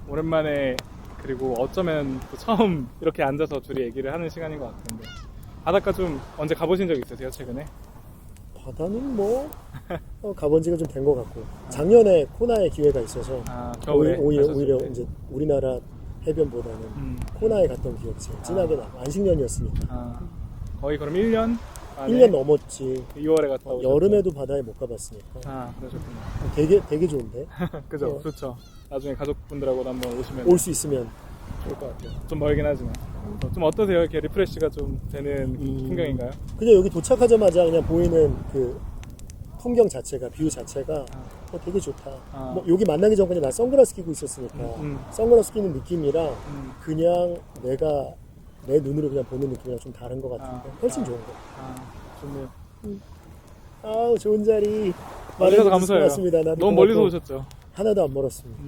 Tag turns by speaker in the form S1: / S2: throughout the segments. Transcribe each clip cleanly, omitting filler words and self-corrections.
S1: 오랜만에 그리고 어쩌면 또 처음 이렇게 앉아서 둘이 얘기를 하는 시간인 것 같은데 바닷가 좀 언제 가보신 적 있으세요 최근에?
S2: 바다는 뭐 가본 지가 좀 된 것 같고 작년에 코나에 기회가 있어서
S1: 겨울에
S2: 오히려
S1: 가셨을 때?
S2: 이제 우리나라 해변보다는 코나에 갔던 기억이 제일 진하게 남아. 안식년이었으니까
S1: 거의 그럼 1년?
S2: 1년 넘었지.
S1: 2월에 갔다 오셨죠?
S2: 여름에도 바다에 못 가봤으니까
S1: 그러셨군요.
S2: 되게 좋은데
S1: 그죠? 좋죠. 나중에 가족분들하고도 한번 오시면
S2: 올 수 있으면
S1: 좋을 것 같아요. 좀 멀긴 하지만 좀 어떠세요? 이렇게 리프레시가 좀 되는 풍경인가요?
S2: 그냥 여기 도착하자마자 그냥 보이는 그 풍경 자체가 뷰 자체가 되게 좋다. 뭐 여기 만나기 전까지 나 선글라스 끼고 있었으니까 선글라스 끼는 느낌이랑 그냥 내가 내 눈으로 그냥 보는 느낌이랑 좀 다른 것 같은데 훨씬 좋은 거.
S1: 좋네요.
S2: 아우 좋은 자리
S1: 멀리서 감사해요.
S2: 맞습니다.
S1: 너무 멀리서 오셨죠?
S2: 하나도 안 멀었습니다.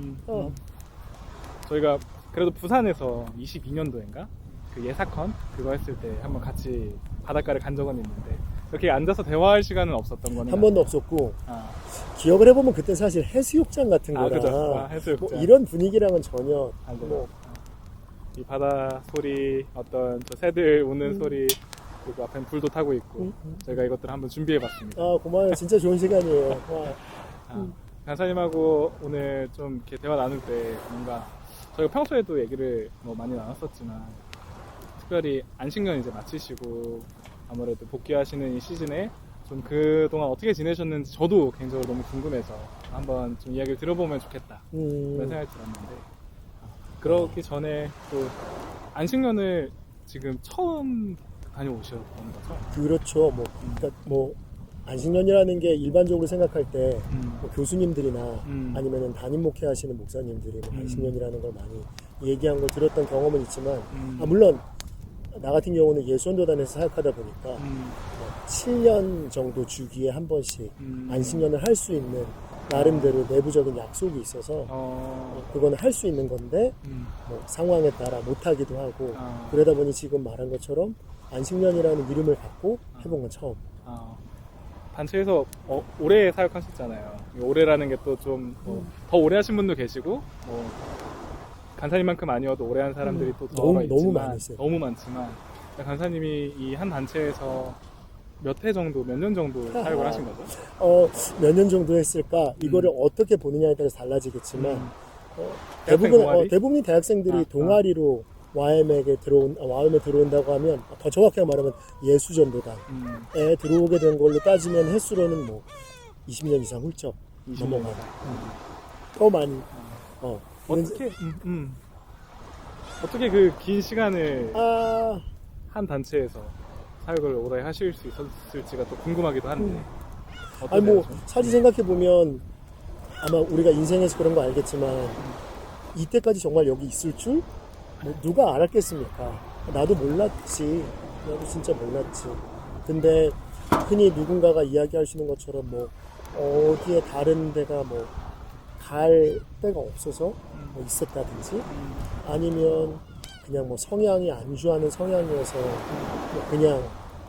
S1: 저희가 그래도 부산에서 22년도인가 그 예사컨 그거 했을 때 한번 같이 바닷가를 간 적은 있는데 이렇게 앉아서 대화할 시간은 없었던 거는
S2: 한 번도 없었고 기억을 해보면 그때 사실 해수욕장 같은 거라
S1: 그죠. 해수욕장.
S2: 뭐 이런 분위기랑은 전혀
S1: 이 바다 소리 어떤 저 새들 우는 소리 그리고 앞엔 불도 타고 있고 저희가 이것들을 한번 준비해봤습니다.
S2: 고마워요. 진짜 좋은 시간이에요.
S1: 간사님하고 오늘 좀 이렇게 대화 나눌 때 뭔가 저희가 평소에도 얘기를 뭐 많이 나눴었지만 특별히 안식년 이제 마치시고 아무래도 복귀하시는 이 시즌에 좀 그동안 어떻게 지내셨는지 저도 개인적으로 너무 궁금해서 한번 좀 이야기를 들어보면 좋겠다 그런 생각이 들었는데 그러기 전에 또 안식년을 지금 처음 다녀오셨던 거죠?
S2: 그렇죠. 그러니까 안식년이라는 게 일반적으로 생각할 때 뭐 교수님들이나 아니면은 담임 목회하시는 목사님들이 안식년이라는 걸 많이 얘기한 걸 들었던 경험은 있지만 물론 나 같은 경우는 예수원도단에서 사역하다 보니까 7년 정도 주기에 한 번씩 안식년을 할 수 있는 나름대로 내부적인 약속이 있어서 그거는 할 수 있는 건데 뭐 상황에 따라 못하기도 하고 그러다 보니 지금 말한 것처럼 안식년이라는 이름을 갖고 해본 건 처음.
S1: 단체에서 오래 사역하셨잖아요. 올해라는 게 또 좀 더 오래 하신 분도 계시고 간사님만큼 아니어도 오래 한 사람들이 또 더 있지만 너무 많지만 간사님이 이 한 단체에서 몇 년 정도 사역을 하신 거죠?
S2: 몇 년 정도 했을까? 이거를 어떻게 보느냐에 따라서 달라지겠지만 대부분의 대학생들이 동아리로 와엠에 들어온다고 하면 더 정확하게 말하면 예수전도단에 들어오게 된 걸로 따지면 횟수로는 뭐 20년 이상 훌쩍 넘어가고 더 많이
S1: 어떻게 그 긴 시간을 한 단체에서 사역을 오래 하실 수 있었을지가 또 궁금하기도 한데
S2: 사실 생각해보면 아마 우리가 인생에서 그런 거 알겠지만 이때까지 정말 여기 있을 줄 누가 알았겠습니까? 나도 몰랐지. 나도 진짜 몰랐지. 근데 흔히 누군가가 이야기하시는 것처럼 어디에 다른 데가 갈 데가 없어서 있었다든지 아니면 그냥 성향이 안주하는 성향이어서 그냥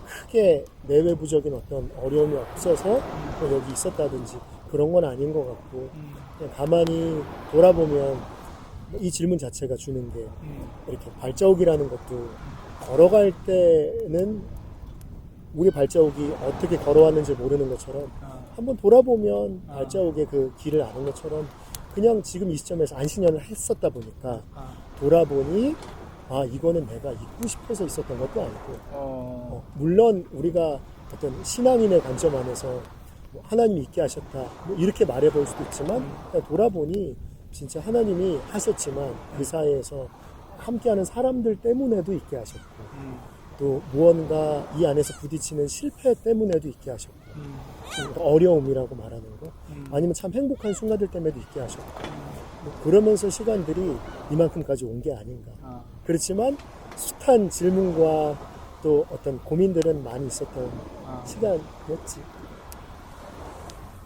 S2: 크게 내외부적인 어떤 어려움이 없어서 여기 있었다든지 그런 건 아닌 것 같고 그냥 가만히 돌아보면 이 질문 자체가 주는 게 이렇게 발자국이라는 것도 걸어갈 때는 우리 발자국이 어떻게 걸어왔는지 모르는 것처럼 한번 돌아보면 발자국의 그 길을 아는 것처럼 그냥 지금 이 시점에서 안식년을 했었다 보니까 돌아보니 이거는 내가 잊고 싶어서 있었던 것도 아니고 물론 우리가 어떤 신앙인의 관점 안에서 하나님이 있게 하셨다 이렇게 말해볼 수도 있지만 그냥 돌아보니 진짜 하나님이 하셨지만 그 사이에서 함께하는 사람들 때문에도 있게 하셨고 또 무언가 이 안에서 부딪히는 실패 때문에도 있게 하셨고 어려움이라고 말하는 거 아니면 참 행복한 순간들 때문에도 있게 하셨고 그러면서 시간들이 이만큼까지 온 게 아닌가. 그렇지만 숱한 질문과 또 어떤 고민들은 많이 있었던 시간이었지.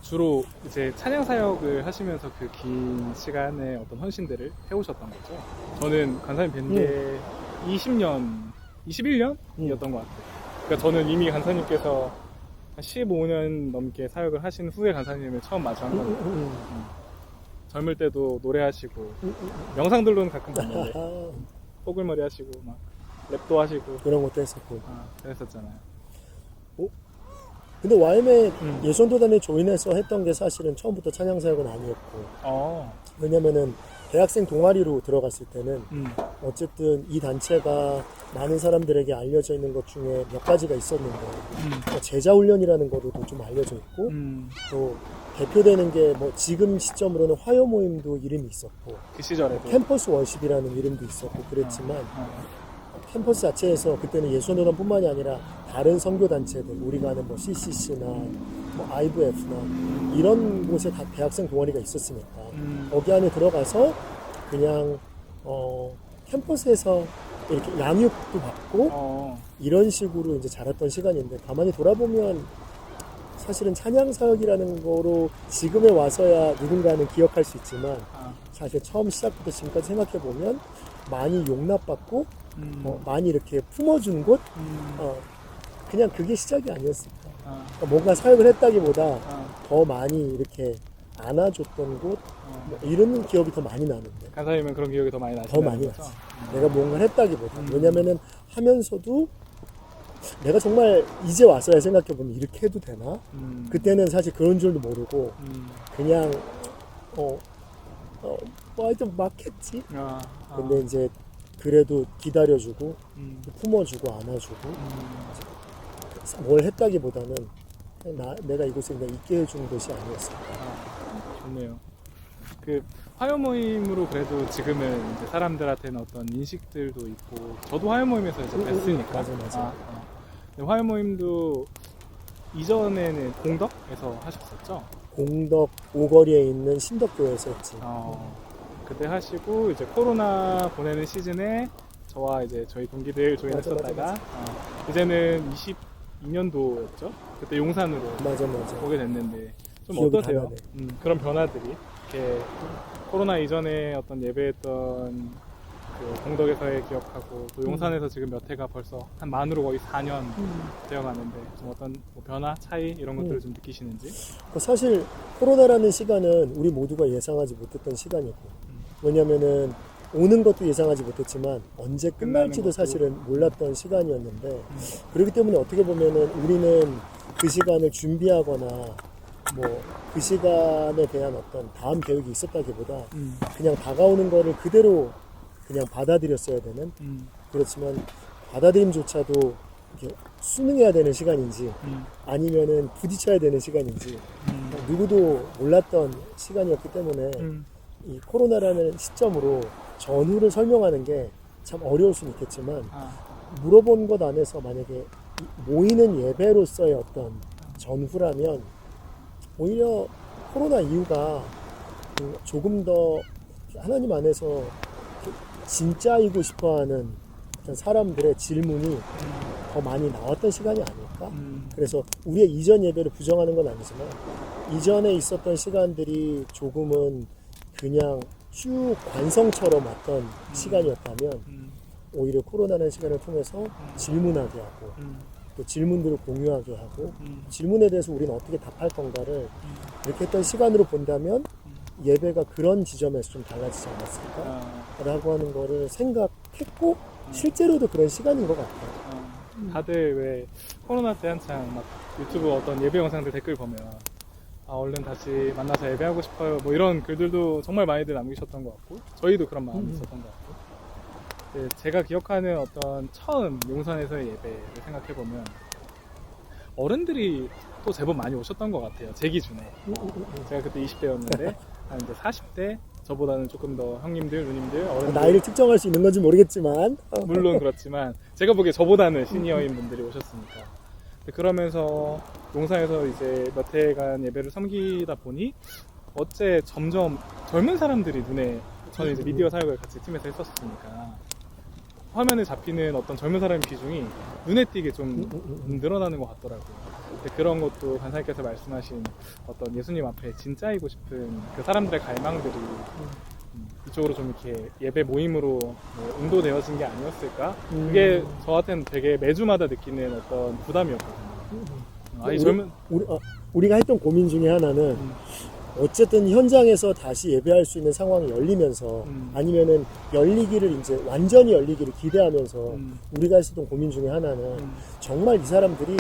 S1: 주로 이제 찬양 사역을 하시면서 그 긴 시간의 어떤 헌신들을 해오셨던 거죠. 저는 간사님 뵌 게 21년이었던 것 같아요. 그러니까 저는 이미 간사님께서 15년 넘게 사역을 하신 후에 간사님을 처음 마주한 거예요. 젊을 때도 노래하시고 영상들로는 가끔 봤는데
S2: 아,
S1: 뽀글머리 하시고 막 랩도 하시고
S2: 그런 것도 했었고.
S1: 그랬었잖아요.
S2: 근데 YM의
S1: 음.
S2: 예선도단에 조인해서 했던 게 사실은 처음부터 찬양사역은 아니었고,
S1: 어,
S2: 왜냐면은 대학생 동아리로 들어갔을 때는
S1: 음,
S2: 어쨌든 이 단체가 많은 사람들에게 알려져 있는 것 중에 몇 가지가 있었는데, 제자훈련이라는 거로도 좀 알려져 있고, 또 대표되는 게 뭐 지금 시점으로는 화요 모임도 이름이 있었고,
S1: 그 시절에도
S2: 캠퍼스 월십이라는 이름도 있었고 그랬지만, 캠퍼스 자체에서 그때는 예수노단뿐만이 아니라 다른 선교 단체들, 우리가 아는 뭐 CCC나 뭐 IVF나 이런 곳에 다 대학생 동아리가 있었으니까 거기 안에 들어가서 그냥 캠퍼스에서 이렇게 양육도 받고 이런 식으로 이제 자랐던 시간인데, 가만히 돌아보면 사실은 찬양 사역이라는 거로 지금에 와서야 누군가는 기억할 수 있지만, 사실 처음 시작부터 지금까지 생각해 보면 많이 용납받고 많이 이렇게 품어준 곳, 그냥 그게 시작이 아니었을까. 그러니까 뭔가 사역을 했다기보다 더 많이 이렇게 안아줬던 곳, 뭐 이런 기억이 더 많이 나는데.
S1: 간사님은 그런 기억이 더 많이
S2: 더
S1: 나시나요?
S2: 많이 나지. 내가 뭔가를 했다기보다. 왜냐면은 하면서도 내가 정말 이제 와서야 생각해보면 이렇게 해도 되나? 그때는 사실 그런 줄도 모르고 그냥 뭐 하여튼 막 했지. 근데 이제 그래도 기다려주고 품어주고 안아주고 뭘 했다기보다는 내가 이곳에 그냥 있게 해주는 것이 아니었을까.
S1: 좋네요. 그 화요 모임으로 그래도 지금은 이제 사람들한테는 어떤 인식들도 있고, 저도 화요 모임에서 이제 뵀으니까.
S2: 맞아.
S1: 근데 화요 모임도 이전에는 공덕에서 하셨었죠?
S2: 공덕 오거리에 있는 신덕교회에서 했지.
S1: 그때 하시고 이제 코로나 보내는 시즌에 저와 이제 저희 동기들 조인했었다가
S2: 맞아.
S1: 이제는 22년도였죠? 그때 용산으로
S2: 맞아.
S1: 오게 됐는데 좀
S2: 기억이
S1: 어떠세요?
S2: 다 나네.
S1: 그런 변화들이 이렇게 코로나 이전에 어떤 예배했던 그 공덕에서의 기억하고 또 용산에서 지금 몇 해가 벌써 한 만으로 거의 4년 되어가는데 좀 어떤 뭐 변화, 차이 이런 것들을 좀 느끼시는지?
S2: 사실 코로나라는 시간은 우리 모두가 예상하지 못했던 시간이고, 왜냐면은 오는 것도 예상하지 못했지만 언제 끝날지도
S1: 것도.
S2: 사실은 몰랐던 시간이었는데, 그렇기 때문에 어떻게 보면은 우리는 그 시간을 준비하거나 뭐 그 시간에 대한 어떤 다음 계획이 있었다기보다 그냥 다가오는 거를 그대로 그냥 받아들였어야 되는, 그렇지만 받아들임조차도 이렇게 순응해야 되는 시간인지 아니면은 부딪혀야 되는 시간인지 누구도 몰랐던 시간이었기 때문에 이 코로나라는 시점으로 전후를 설명하는 게 참 어려울 수는 있겠지만, 물어본 것 안에서 만약에 모이는 예배로서의 어떤 전후라면 오히려 코로나 이후가 조금 더 하나님 안에서 진짜이고 싶어하는 어떤 사람들의 질문이 더 많이 나왔던 시간이 아닐까? 그래서 우리의 이전 예배를 부정하는 건 아니지만 이전에 있었던 시간들이 조금은 그냥 쭉 관성처럼 왔던 시간이었다면 오히려 코로나라는 시간을 통해서 질문하게 하고 또 질문들을 공유하게 하고 질문에 대해서 우리는 어떻게 답할 건가를 이렇게 했던 시간으로 본다면 예배가 그런 지점에서 좀 달라지지 않았을까? 라고 하는 거를 생각했고 실제로도 그런 시간인 것 같아요.
S1: 다들 왜 코로나 때 한창 막 유튜브 어떤 예배 영상들 댓글 보면 얼른 다시 만나서 예배하고 싶어요 뭐 이런 글들도 정말 많이들 남기셨던 것 같고, 저희도 그런 마음이 있었던 것 같고, 네, 제가 기억하는 어떤 처음 용산에서의 예배를 생각해보면 어른들이 또 제법 많이 오셨던 것 같아요, 제 기준에. 제가 그때 20대였는데 한 이제 40대, 저보다는 조금 더 형님들, 누님들, 어른들,
S2: 나이를 특정할 수 있는 건지 모르겠지만
S1: 물론 그렇지만 제가 보기에 저보다는 시니어인 분들이 오셨으니까. 그러면서 용산에서 이제 몇 해간 예배를 섬기다 보니 어째 점점 젊은 사람들이 눈에, 저는 이제 미디어 사역을 같이 팀에서 했었으니까 화면에 잡히는 어떤 젊은 사람의 비중이 눈에 띄게 좀 늘어나는 것 같더라고요. 근데 그런 것도 간사님께서 말씀하신 어떤 예수님 앞에 진짜이고 싶은 그 사람들의 갈망들이 이쪽으로 좀 이렇게 예배 모임으로 뭐 인도되어진 게 아니었을까? 그게 저한테는 되게 매주마다 느끼는 어떤 부담이었거든요. 이 젊은
S2: 우리가 했던 고민 중에 하나는 어쨌든 현장에서 다시 예배할 수 있는 상황이 열리면서 아니면은 열리기를 이제 완전히 열리기를 기대하면서 우리가 했었던 고민 중에 하나는 정말 이 사람들이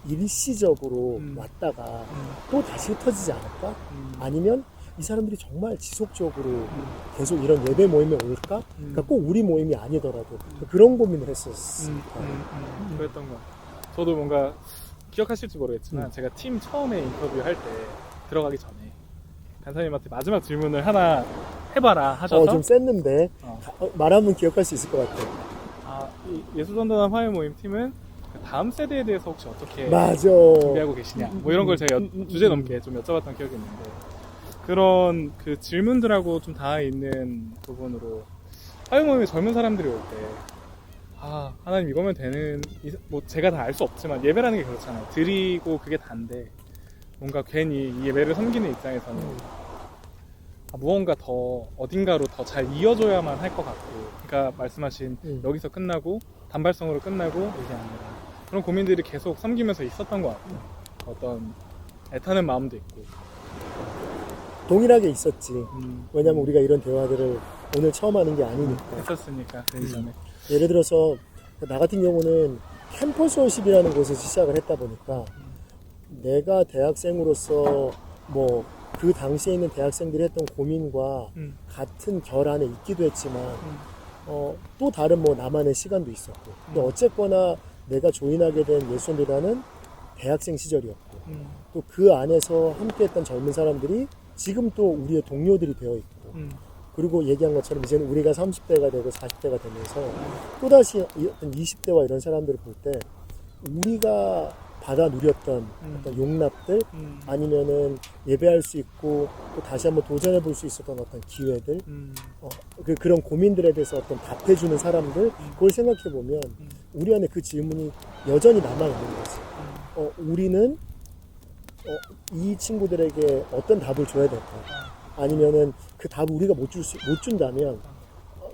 S2: 일시적으로 왔다가 또 다시 흩어지지 않을까? 아니면 이 사람들이 정말 지속적으로 계속 이런 예배 모임에 올까? 그러니까 꼭 우리 모임이 아니더라도 그런 고민을 했었어요.
S1: 그랬던 것 같아요. 저도 뭔가 기억하실지 모르겠지만 제가 팀 처음에 인터뷰 할 때 들어가기 전에 간사님한테 마지막 질문을 하나 해봐라 하셔서
S2: 좀 셌는데 말하면 기억할 수 있을 것 같아요.
S1: 이 예수전도단 화요 모임 팀은 다음 세대에 대해서 혹시 어떻게
S2: 맞아.
S1: 준비하고 계시냐 뭐 이런 걸 제가 주제 넘게 좀 여쭤봤던 기억이 있는데 그런 그 질문들하고 좀 닿아 있는 부분으로 화요 모임에 젊은 사람들이 올 때 하나님 이거면 되는 뭐 제가 다 알 수 없지만 예배라는 게 그렇잖아요. 드리고 그게 다인데 뭔가 괜히 이 예배를 섬기는 입장에서는 무언가 더 어딘가로 더 잘 이어줘야만 할 것 같고 그러니까 말씀하신 여기서 끝나고 단발성으로 끝나고 이게 아니라 그런 고민들이 계속 섬기면서 있었던 것 같아요. 어떤 애타는 마음도 있고
S2: 동일하게 있었지. 왜냐면 우리가 이런 대화들을 오늘 처음 하는 게 아니니까.
S1: 했었으니까 그 이전에
S2: 예를 들어서 나 같은 경우는 캠퍼스 워십이라는 곳에서 시작을 했다 보니까 내가 대학생으로서 뭐 그 당시에 있는 대학생들이 했던 고민과 같은 결 안에 있기도 했지만 또 다른 뭐 나만의 시간도 있었고 근데 어쨌거나 내가 조인하게 된 예수전도단은 대학생 시절이었고 또 그 안에서 함께했던 젊은 사람들이 지금 또 우리의 동료들이 되어 있고 그리고 얘기한 것처럼 이제는 우리가 30대가 되고 40대가 되면서 또다시 어떤 20대와 이런 사람들을 볼 때 우리가 받아 누렸던 어떤 용납들 아니면은 예배할 수 있고 또 다시 한번 도전해 볼 수 있었던 어떤 기회들 그런 고민들에 대해서 어떤 답해주는 사람들 그걸 생각해 보면 우리 안에 그 질문이 여전히 남아 있는 거지. 우리는 이 친구들에게 어떤 답을 줘야 될까? 아니면은 그 답을 우리가 못 준다면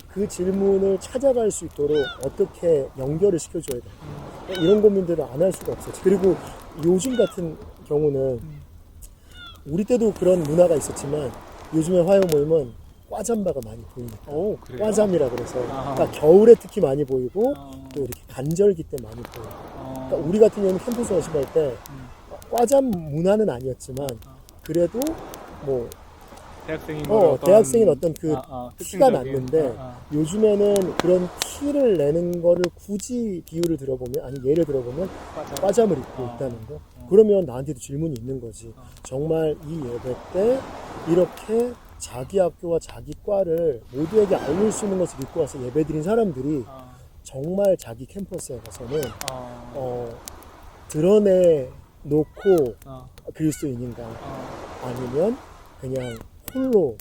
S2: 그 질문을 찾아갈 수 있도록 어떻게 연결을 시켜줘야 될까? 이런 고민들을 안 할 수가 없었지. 그리고 요즘 같은 경우는 우리 때도 그런 문화가 있었지만 요즘의 화요 모임은 꽈잠바가 많이 보이니까.
S1: 그래요?
S2: 꽈잠이라 그래서 그러니까 겨울에 특히 많이 보이고 또 이렇게 간절기 때 많이 보이고. 그러니까 우리 같은 경우는 캠퍼스 워십할 때 꽈잠 문화는 아니었지만 그래도 뭐 대학생인 어떤 그 티가 났는데 요즘에는 그런 티를 내는 거를 굳이 비유를 들어보면 아니 예를 들어보면 꽈잠을 입고 있다는 거 그러면 나한테도 질문이 있는 거지. 정말 이 예배 때 이렇게 자기 학교와 자기 과를 모두에게 알릴 수 있는 것을 입고 와서 예배 드린 사람들이 정말 자기 캠퍼스에 가서는 드러내놓고 그리스도인인가 아니면 그냥 홀로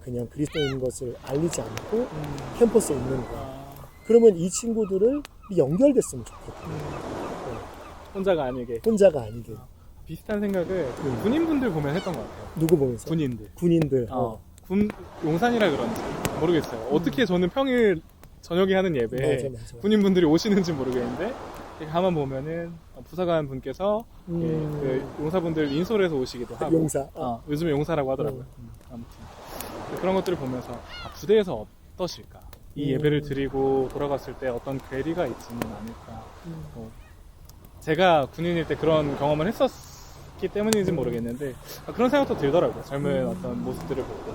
S2: 그냥 그리스도인 것을 알리지 않고 캠퍼스에 있는가. 그러면 이 친구들을 연결됐으면 좋겠다.
S1: 혼자가 아니게 비슷한 생각을 군인분들 보면 했던 것 같아요.
S2: 누구 보면서? 군인들.
S1: 군 용산이라 그런지 모르겠어요. 어떻게 저는 평일 저녁에 하는 예배에
S2: 맞아.
S1: 군인분들이 오시는지 모르겠는데 가만 보면은 부사관 분께서 그 용사분들 인솔해서 오시기도 하고
S2: 용사.
S1: 요즘에 용사라고 하더라고요. 아무튼 그런 것들을 보면서 부대에서 어떠실까? 이 예배를 드리고 돌아갔을 때 어떤 괴리가 있지는 않을까? 제가 군인일 때 그런 경험을 했었기 때문인지 모르겠는데 그런 생각도 들더라고요. 젊은 어떤 모습들을 보고.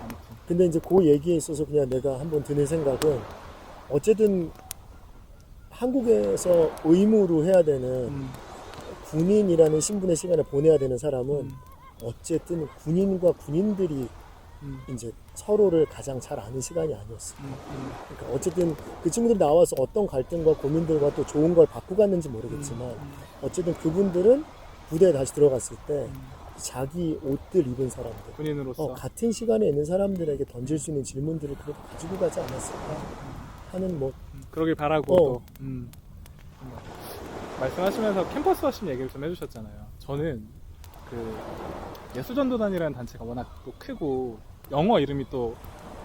S1: 아무튼.
S2: 근데 이제 그 얘기에 있어서 그냥 내가 한번 드는 생각은 어쨌든 한국에서 의무로 해야 되는 군인이라는 신분의 시간을 보내야 되는 사람은 어쨌든 군인과 군인들이 이제 서로를 가장 잘 아는 시간이 아니었어. 그러니까 어쨌든 그 친구들이 나와서 어떤 갈등과 고민들과 또 좋은 걸 받고 갔는지 모르겠지만 어쨌든 그분들은 부대에 다시 들어갔을 때 자기 옷들 입은 사람들
S1: 군인으로서
S2: 같은 시간에 있는 사람들에게 던질 수 있는 질문들을 그래도 가지고 가지 않았을까 하는 뭐
S1: 그러길 바라고 또 말씀하시면서 캠퍼스 워십 얘기를 좀 해주셨잖아요. 저는 그 예수전도단이라는 단체가 워낙 또 크고 영어 이름이 또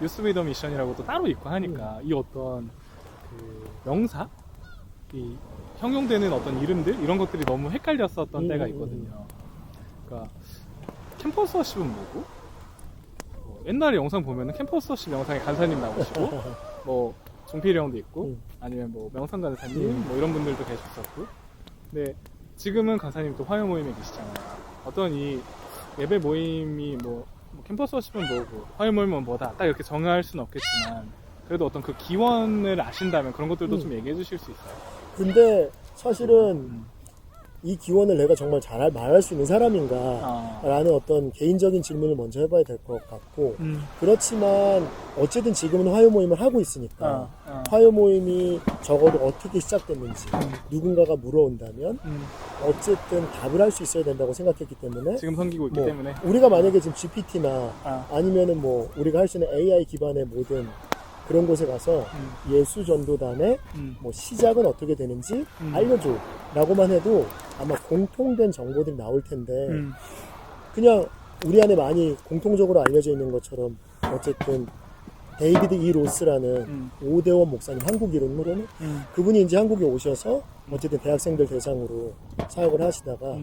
S1: 유스 위더 미션이라고 또 따로 있고 하니까 이 어떤 그 명사 이 형용되는 어떤 이름들 이런 것들이 너무 헷갈렸었던 때가 있거든요. 그러니까 캠퍼스 워십은 뭐고? 옛날에 영상 보면은 캠퍼스 워십 영상에 간사님 나오시고 뭐 종필이 형도 있고 아니면 뭐 명상 간사님 뭐 이런 분들도 계셨었고 근데 지금은 간사님 또 화요 모임에 계시잖아요. 어떤 이 예배 모임이 뭐 캠퍼스 워십은 뭐고 화요 모임은 뭐다 딱 이렇게 정할 수는 없겠지만 그래도 어떤 그 기원을 아신다면 그런 것들도 좀 얘기해 주실 수 있어요?
S2: 근데 사실은 이 기원을 내가 정말 잘 말할 수 있는 사람인가 라는 어떤 개인적인 질문을 먼저 해봐야 될 것 같고 그렇지만 어쨌든 지금은 화요 모임을 하고 있으니까 화요 모임이 적어도 어떻게 시작됐는지 누군가가 물어온다면 어쨌든 답을 할 수 있어야 된다고 생각했기 때문에
S1: 지금 섬기고 있기 때문에
S2: 우리가 만약에 지금 GPT나 아니면은 뭐 우리가 할 수 있는 AI 기반의 모든 그런 곳에 가서 예수 전도단의 뭐 시작은 어떻게 되는지 알려줘 라고만 해도 아마 공통된 정보들이 나올 텐데 그냥 우리 안에 많이 공통적으로 알려져 있는 것처럼 어쨌든 데이비드 E. 로스라는 오대원 목사님 한국 이름으로는 그분이 이제 한국에 오셔서 어쨌든 대학생들 대상으로 사역을 하시다가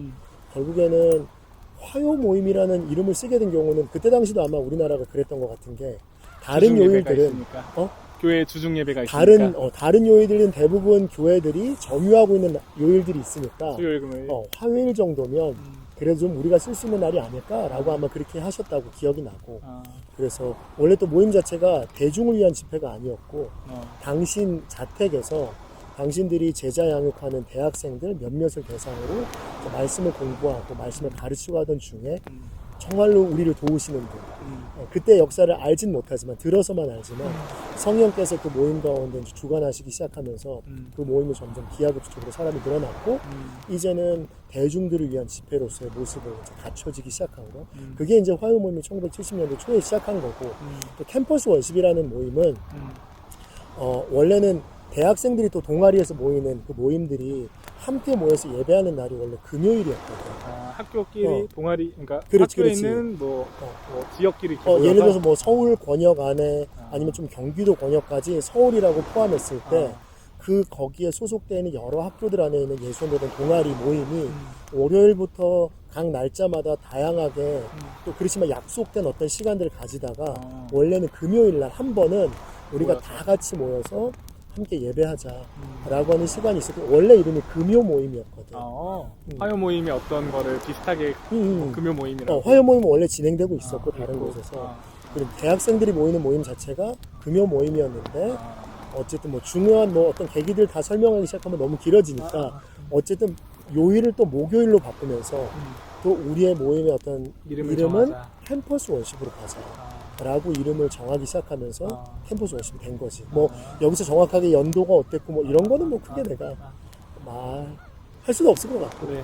S2: 결국에는 화요 모임이라는 이름을 쓰게 된 경우는 그때 당시도 아마 우리나라가 그랬던 것 같은 게 다른 요일들은
S1: 교회 주중 예배가 있으니까
S2: 다른 요일들은 대부분 교회들이 점유하고 있는 요일들이 있으니까
S1: 수요일 금요일
S2: 화요일 정도면 그래도 좀 우리가 쓸 수 있는 날이 아닐까라고 아마 그렇게 하셨다고 기억이 나고 그래서 원래 또 모임 자체가 대중을 위한 집회가 아니었고 당신 자택에서 당신들이 제자 양육하는 대학생들 몇몇을 대상으로 말씀을 공부하고 말씀을 가르치고 하던 중에 정말로 우리를 도우시는 분 그때 역사를 알진 못하지만 들어서만 알지만 성령께서 그 모임 가운데 주관하시기 시작하면서 그 모임이 점점 기하급수적으로 사람이 늘어났고 이제는 대중들을 위한 집회로서의 모습을 이제 갖춰지기 시작한 거 그게 이제 화요 모임이 1970년대 초에 시작한 거고 또 캠퍼스 월십이라는 모임은 원래는 대학생들이 또 동아리에서 모이는 그 모임들이 함께 모여서 예배하는 날이 원래 금요일이었거든.
S1: 학교끼리 동아리, 그러니까
S2: 그렇지,
S1: 학교에
S2: 그렇지.
S1: 있는 뭐 지역끼리
S2: 예를 들어서 뭐 서울 권역 안에 아니면 좀 경기도 권역까지 서울이라고 포함했을 때 그 거기에 소속되는 여러 학교들 안에 있는 예수원들은 동아리 모임이 월요일부터 각 날짜마다 다양하게 또 그렇지만 약속된 어떤 시간들을 가지다가 원래는 금요일 날 한 번은 우리가 다 같이 모여서 함께 예배하자라고 하는 시간이 있었고 원래 이름이 금요 모임이었거든.
S1: 화요 모임이 어떤 거를 비슷하게 금요 모임이라고.
S2: 화요 모임은 원래 진행되고 있었고 다른 곳에서 그리고 대학생들이 모이는 모임 자체가 금요 모임이었는데 어쨌든 뭐 중요한 뭐 어떤 계기들 다 설명하기 시작하면 너무 길어지니까 어쨌든 요일을 또 목요일로 바꾸면서 또 우리의 모임의 어떤 이름은 캠퍼스 월십으로 가자. 라고 이름을 정하기 시작하면서 캠퍼스 워십이 된 거지. 뭐 여기서 정확하게 연도가 어땠고 뭐 이런 거는 뭐 크게 내가 말할 수가 없을 것 같고.
S1: 네.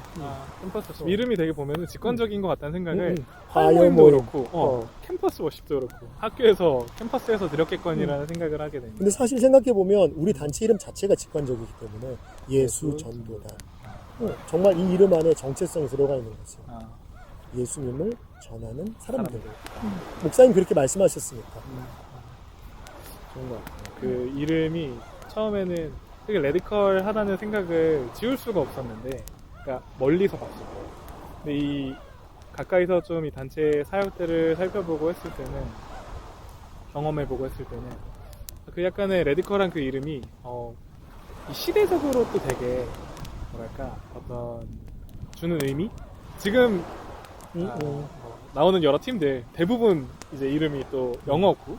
S1: 캠퍼스 워십. 이름이 되게 보면은 직관적인 것 같다는 생각을
S2: 화요
S1: 화요 모임도
S2: 모임.
S1: 그렇고 캠퍼스 워십도 그렇고 학교에서 캠퍼스에서 드렸겠거니라는 생각을 하게 됩니다.
S2: 근데 사실 생각해 보면 우리 단체 이름 자체가 직관적이기 때문에 예수 전도단. 정말 이 이름 안에 정체성이 들어가 있는 거지. 예수님을 전하는 사람들. 목사님 그렇게 말씀하셨으니까.
S1: 좋은 것 같아요. 그 이름이 처음에는 되게 레디컬하다는 생각을 지울 수가 없었는데, 그러니까 멀리서 봤을 때. 근데 이 가까이서 좀 이 단체 사역들을 살펴보고 했을 때는, 경험해보고 했을 때는, 그 약간의 레디컬한 그 이름이 이 시대적으로 또 되게 뭐랄까 어떤 주는 의미? 지금 나오는 여러 팀들 대부분 이제 이름이 또 영어고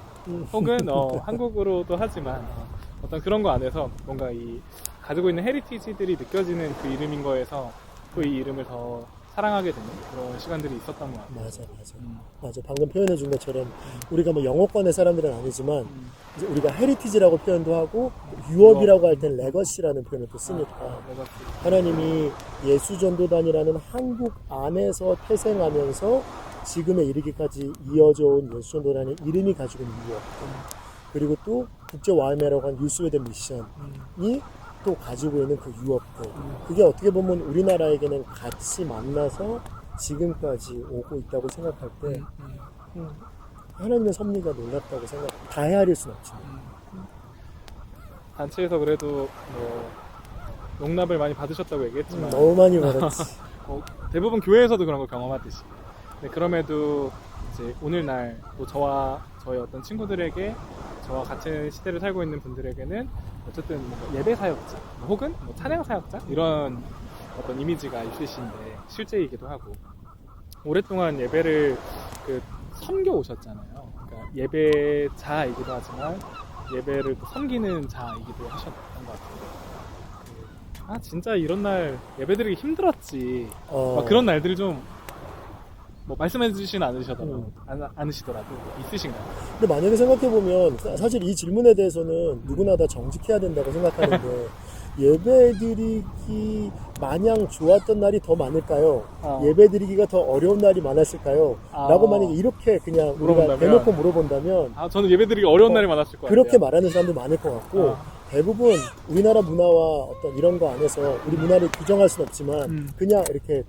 S1: 혹은 한국어로도 하지만 어떤 그런 거 안에서 뭔가 이 가지고 있는 헤리티지들이 느껴지는 그 이름인 거에서 또 이 이름을 더 사랑하게 되는 그런 시간들이 있었던 것 같아요.
S2: 맞아. 방금 표현해 준 것처럼 우리가 뭐 영어권의 사람들은 아니지만 이제 우리가 헤리티지라고 표현도 하고 유업이라고 할 땐 레거시라는 표현을 또 쓰니까 하나님이 예수전도단이라는 한국 안에서 태생하면서 지금에 이르기까지 이어져 온 예수전도단의 이름이 가지고 있는 유업 그리고 또 국제와이메라고 한 유스웨덴 미션이 또 가지고 있는 그 유업들 그게 어떻게 보면 우리나라에게는 같이 만나서 지금까지 오고 있다고 생각할 때 하나님의 섭리가 놀랍다고 생각합니다. 다 헤아릴 수는 없지만
S1: 단체에서 그래도 뭐 용납을 많이 받으셨다고 얘기했지만
S2: 너무 많이 받았지.
S1: 대부분 교회에서도 그런 걸 경험하듯이 네, 그럼에도 이제 오늘날 또 저와 저의 어떤 친구들에게 저와 같은 시대를 살고 있는 분들에게는 어쨌든 뭔가 예배 사역자 혹은 뭐 찬양 사역자 이런 어떤 이미지가 있으신데 실제이기도 하고 오랫동안 예배를 섬겨 오셨잖아요. 그러니까 예배자이기도 하지만 예배를 또 섬기는 자이기도 하셨던 것 같은데 진짜 이런 날 예배드리기 힘들었지 막 그런 날들이 좀 뭐 말씀해 주시진 않으시더라도 있으신가요?
S2: 근데 만약에 생각해보면 사실 이 질문에 대해서는 누구나 다 정직해야 된다고 생각하는데 예배드리기 마냥 좋았던 날이 더 많을까요? 예배드리기가 더 어려운 날이 많았을까요? 라고 만약에 이렇게 그냥 우리가
S1: 물어본다면?
S2: 대놓고 물어본다면
S1: 저는 예배드리기 어려운 날이 많았을 것 같아요.
S2: 그렇게 말하는 사람도 많을 것 같고 대부분 우리나라 문화와 어떤 이런 거 안에서 우리 문화를 규정할 수는 없지만 그냥 이렇게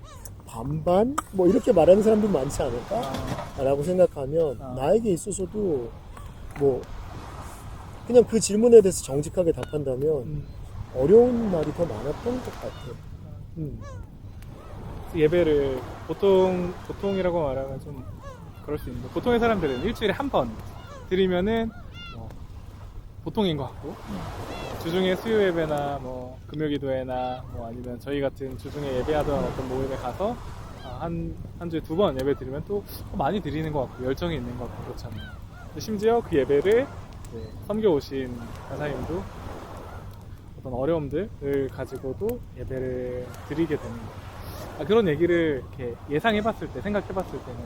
S2: 반반? 뭐 이렇게 말하는 사람도 많지 않을까? 라고 생각하면 나에게 있어서도 뭐 그냥 그 질문에 대해서 정직하게 답한다면 어려운 날이 더 많았던 것 같아요.
S1: 예배를 보통이라고 말하면 좀 그럴 수 있는데 보통의 사람들은 일주일에 한 번 드리면은 보통인 것 같고 주중에 수요 예배나 뭐 금요 기도회나 뭐 아니면 저희 같은 주중에 예배하던 어떤 모임에 가서 한 주에 2번 예배 드리면 또 많이 드리는 것 같고 열정이 있는 것 같고 그렇잖아요. 심지어 그 예배를 섬겨 오신 간사님도 어떤 어려움들을 가지고도 예배를 드리게 되는 거예요. 그런 얘기를 이렇게 예상해봤을 때, 생각해봤을 때는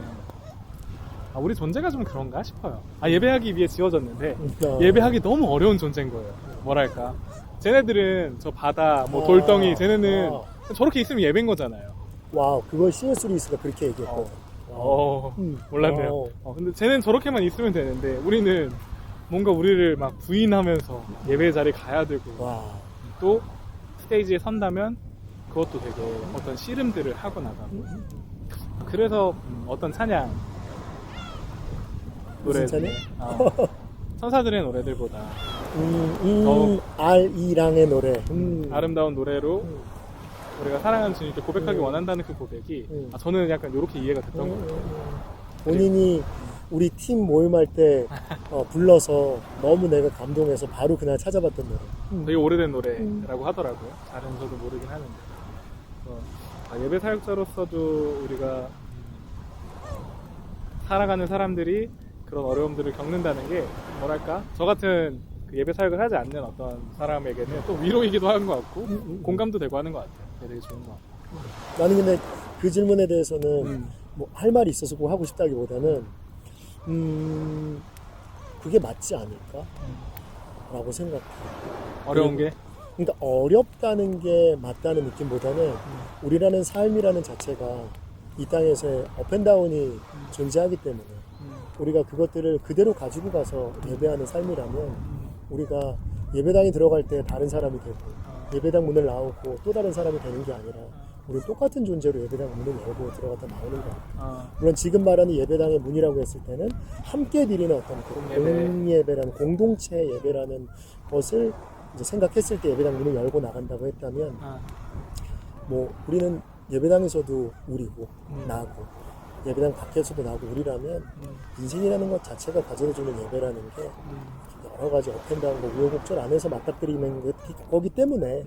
S1: 우리 존재가 좀 그런가 싶어요. 예배하기 위해 지어졌는데 예배하기 너무 어려운 존재인 거예요. 뭐랄까. 쟤네들은 저 바다, 뭐 돌덩이, 쟤네는 저렇게 있으면 예배인 거잖아요.
S2: 와우, 그걸 C.S. 루이스가 그렇게 얘기했거든.
S1: 몰랐네요. 근데 쟤는 저렇게만 있으면 되는데 우리는 뭔가 우리를 막 부인하면서 예배 자리에 가야 되고 또 스테이지에 선다면 그것도 되게 어떤 씨름들을 하고 나가고 그래서 어떤 찬양 노래들 천사들의 노래들보다
S2: R.E.랑의 노래
S1: 아름다운 노래로 우리가 사랑하는 주님께 고백하기 원한다는 그 고백이 저는 약간 이렇게 이해가 됐던 것 같아요.
S2: 본인이 우리 팀 모임할 때 불러서 너무 내가 감동해서 바로 그날 찾아봤던 노래.
S1: 되게 오래된 노래라고 하더라고요. 잘은 저도 모르긴 하는데 예배 사역자로서도 우리가 살아가는 사람들이 그런 어려움들을 겪는다는 게 뭐랄까 저 같은 그 예배 사역을 하지 않는 어떤 사람에게는 또 위로이기도 하는 것 같고 공감도 되고 하는 것 같아요. 되게 좋은 것 같아요.
S2: 나는 근데 그 질문에 대해서는 뭐 할 말이 있어서 뭐 하고 싶다기보다는 그게 맞지 않을까? 라고 생각해.
S1: 어려운 게?
S2: 그러니까 어렵다는 게 맞다는 느낌보다는 우리라는 삶이라는 자체가 이 땅에서의 업앤다운이 존재하기 때문에 우리가 그것들을 그대로 가지고 가서 예배하는 삶이라면 우리가 예배당에 들어갈 때 다른 사람이 되고 예배당 문을 나오고 또 다른 사람이 되는 게 아니라 우리는 똑같은 존재로 예배당 문을 열고 들어갔다 나오는 거야. 물론 지금 말하는 예배당의 문이라고 했을 때는 함께 드리는 어떤 공예배라는 공동체 예배라는 것을 이제 생각했을 때 예배당 문을 열고 나간다고 했다면 뭐 우리는 예배당에서도 우리고 나고 예배당 밖에서도 나고 우리라면 인생이라는 것 자체가 가져다주는 예배라는 게 여러 가지 업앤다운과 우여곡절 안에서 맞닥뜨리는 거기 때문에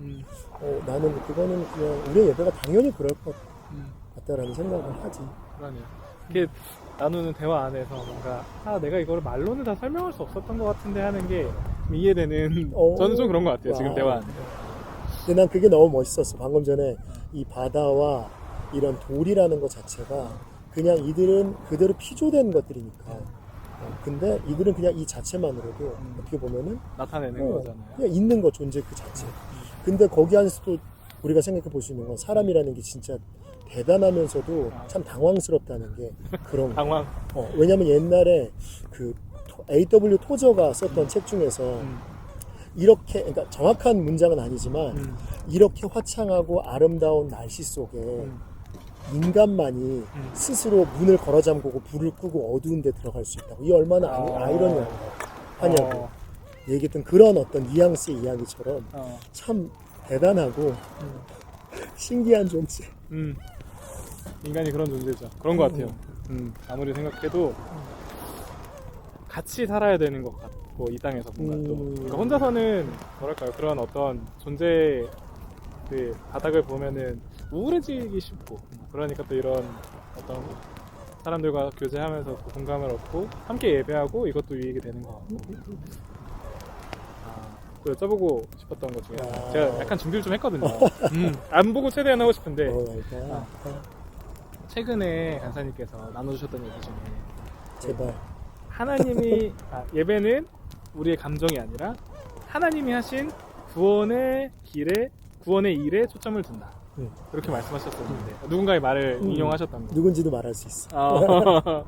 S2: 나는 그거는 그냥 우리의 예배가 당연히 그럴 것 같다라는 생각을 하지.
S1: 그러네요. 이게 나누는 대화 안에서 뭔가 내가 이거를 말로는 다 설명할 수 없었던 것 같은데 하는 게 이해되는 저는 좀 그런 것 같아요. 지금 대화 안에서.
S2: 근데 난 그게 너무 멋있었어. 방금 전에 이 바다와 이런 돌이라는 것 자체가 그냥 이들은 그대로 피조된 것들이니까 근데 이들은 그냥 이 자체만으로도 어떻게 보면은
S1: 나타내는 거잖아요.
S2: 그냥 있는 거 존재 그 자체. 근데 거기 안에서도 우리가 생각해 볼 수 있는 건 사람이라는 게 진짜 대단하면서도 참 당황스럽다는 게 그런 거.
S1: 당황.
S2: 왜냐면 옛날에 그 A.W. 토저가 썼던 책 중에서 이렇게 그러니까 정확한 문장은 아니지만 이렇게 화창하고 아름다운 날씨 속에 인간만이 스스로 문을 걸어 잠그고 불을 끄고 어두운 데 들어갈 수 있다고. 이게 얼마나 아이러니하냐고 얘기했던 그런 어떤 뉘앙스의 이야기처럼 참 대단하고 신기한 존재.
S1: 인간이 그런 존재죠. 그런 것 같아요. 아무리 생각해도 같이 살아야 되는 것 같고 이 땅에서 뭔가 또 그러니까 혼자서는 뭐랄까요 그런 어떤 존재 그 바닥을 보면은 우울해지기 쉽고 그러니까 또 이런 어떤 사람들과 교제하면서 또 공감을 얻고 함께 예배하고 이것도 유익이 되는 것 같고 또 여쭤보고 싶었던 것 중에 제가 약간 준비를 좀 했거든요. 안 보고 최대한 하고 싶은데 최근에 간사님께서 나눠주셨던 얘기 중에
S2: 제발
S1: 하나님이 예배는 우리의 감정이 아니라 하나님이 하신 구원의 일에 초점을 둔다. 그렇게 말씀하셨었는데 누군가의 말을 인용하셨던 거.
S2: 누군지도 말할 수 있어.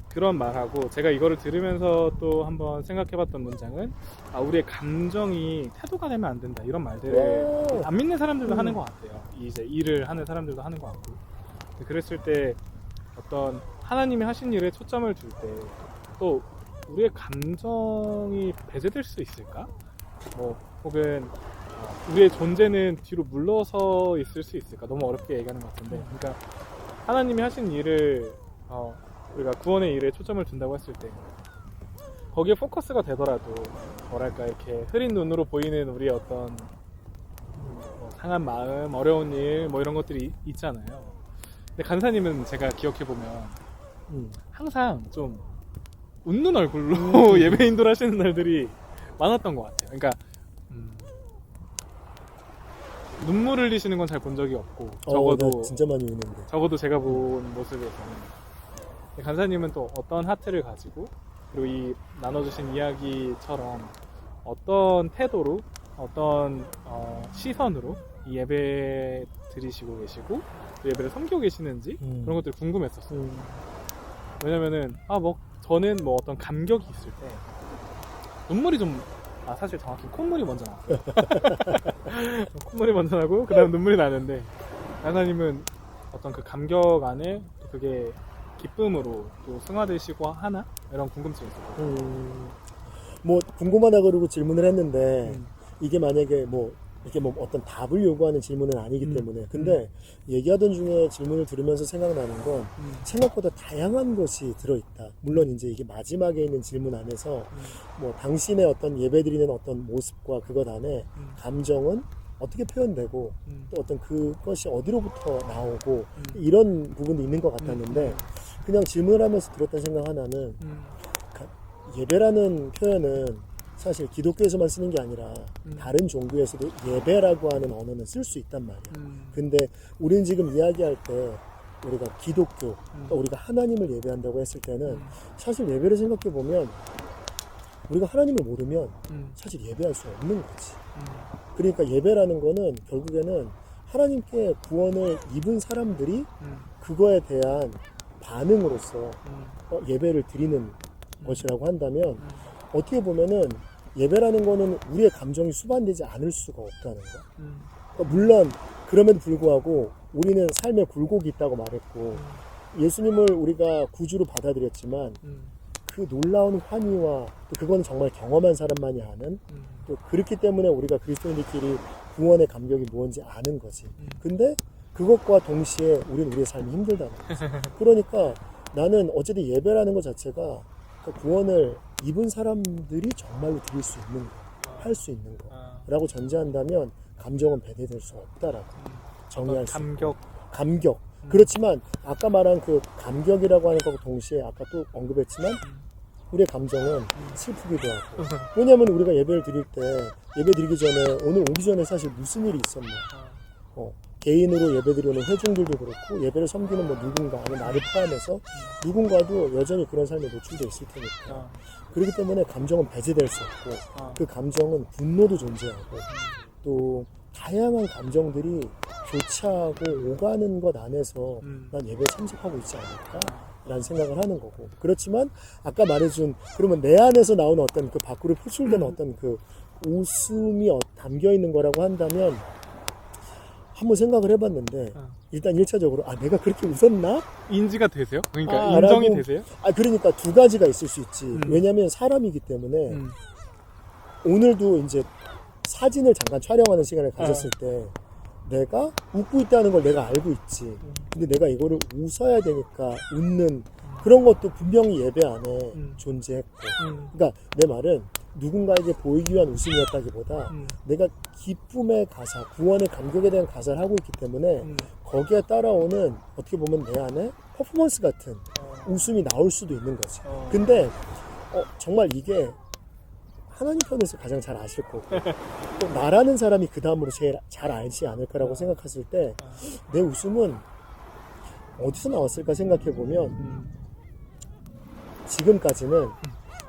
S1: 그런 말하고 제가 이거를 들으면서 또 한번 생각해봤던 문장은 우리의 감정이 태도가 되면 안 된다 이런 말들을 안 믿는 사람들도 하는 것 같아요. 이제 일을 하는 사람들도 하는 것 같고 그랬을 때 어떤 하나님이 하신 일에 초점을 둘 때 또 우리의 감정이 배제될 수 있을까? 뭐 혹은 우리의 존재는 뒤로 물러서 있을 수 있을까? 너무 어렵게 얘기하는 것 같은데 그러니까 하나님이 하신 일을 우리가 구원의 일에 초점을 둔다고 했을 때 거기에 포커스가 되더라도 뭐랄까 이렇게 흐린 눈으로 보이는 우리의 어떤 상한 마음, 어려운 일 뭐 이런 것들이 있잖아요. 근데 간사님은 제가 기억해보면 항상 좀 웃는 얼굴로 예배 인도를 하시는 날들이 많았던 것 같아요. 그러니까 눈물 흘리시는 건 잘 본 적이 없고 적어도
S2: 진짜 많이 우는데
S1: 적어도 제가 본 모습에서는 간사님은 또 어떤 하트를 가지고 그리고 이 나눠주신 이야기처럼 어떤 태도로 어떤 시선으로 이 예배 드리시고 계시고 예배를 섬기고 계시는지 그런 것들이 궁금했었어요. 왜냐면은 저는 뭐 어떤 감격이 있을 때 눈물이 좀 사실 정확히 콧물이 먼저 나왔어요. 콧물이 먼저 나고 그 다음 눈물이 나는데 하나님은 어떤 그 감격 안에 또 그게 기쁨으로 또 승화되시고 하나? 이런 궁금증이 있었거든요.
S2: 뭐 궁금하다 그러고 질문을 했는데 이게 만약에 이게 어떤 답을 요구하는 질문은 아니기 때문에 근데 얘기하던 중에 질문을 들으면서 생각나는 건 생각보다 다양한 것이 들어있다. 물론 이제 이게 마지막에 있는 질문 안에서 뭐 당신의 어떤 예배드리는 어떤 모습과 그것 안에 감정은 어떻게 표현되고 또 어떤 그것이 어디로부터 나오고 이런 부분도 있는 것 같았는데 그냥 질문을 하면서 들었던 생각 하나는 예배라는 표현은 사실 기독교에서만 쓰는 게 아니라 다른 종교에서도 예배라고 하는 언어는 쓸 수 있단 말이야. 근데 우리는 지금 이야기할 때 우리가 기독교, 우리가 하나님을 예배한다고 했을 때는 사실 예배를 생각해 보면 우리가 하나님을 모르면 사실 예배할 수 없는 거지. 그러니까 예배라는 거는 결국에는 하나님께 구원을 입은 사람들이 그거에 대한 반응으로서 예배를 드리는 것이라고 한다면 어떻게 보면은 예배라는 거는 우리의 감정이 수반되지 않을 수가 없다는 거. 물론 그럼에도 불구하고 우리는 삶에 굴곡이 있다고 말했고 예수님을 우리가 구주로 받아들였지만 그 놀라운 환희와 또 그건 정말 경험한 사람만이 아는 또 그렇기 때문에 우리가 그리스도인들끼리 구원의 감격이 뭔지 아는 거지. 근데 그것과 동시에 우리의 삶이 힘들다는 거지. 그러니까 나는 어쨌든 예배라는 것 자체가 구원을 입은 사람들이 정말로 드릴 수 있는 거, 할 수 있는 거라고 전제한다면 감정은 배제될 수 없다라고 정의할 수 있고. 감격. 그렇지만 아까 말한 그 감격이라고 하는 것과 동시에 아까 또 언급했지만 우리의 감정은 슬프기도 하고 왜냐하면 우리가 예배를 드릴 때 예배 드리기 전에 오늘 오기 전에 사실 무슨 일이 있었나 개인으로 예배드리는 회중들도 그렇고 예배를 섬기는 누군가 아니면 나를 포함해서 누군가도 여전히 그런 삶에 노출되어 있을 테니까 그렇기 때문에 감정은 배제될 수 없고 그 감정은 분노도 존재하고 또 다양한 감정들이 교차하고 오가는 것 안에서 난 예배에 참석하고 있지 않을까 라는 생각을 하는 거고 그렇지만 아까 말해준 그러면 내 안에서 나오는 어떤 그 밖으로 표출되는 어떤 그 웃음이 담겨 있는 거라고 한다면 한번 생각을 해봤는데 일단 1차적으로 내가 그렇게 웃었나?
S1: 인지가 되세요? 그러니까 인정이 되세요?
S2: 그러니까 두 가지가 있을 수 있지. 왜냐면 사람이기 때문에 오늘도 이제 사진을 잠깐 촬영하는 시간을 가졌을 때 내가 웃고 있다는 걸 내가 알고 있지. 근데 내가 이거를 웃어야 되니까 웃는 그런 것도 분명히 예배 안에 존재했고. 그러니까 내 말은 누군가에게 보이기 위한 웃음이었다기보다 내가 기쁨의 가사, 구원의 감격에 대한 가사를 하고 있기 때문에 거기에 따라오는 어떻게 보면 내 안에 퍼포먼스 같은 웃음이 나올 수도 있는 거지. 근데 정말 이게 하나님 편에서 가장 잘 아실 거고 또 나라는 사람이 그 다음으로 제일 잘 알지 않을까라고 생각했을 때 내 웃음은 어디서 나왔을까 생각해 보면 지금까지는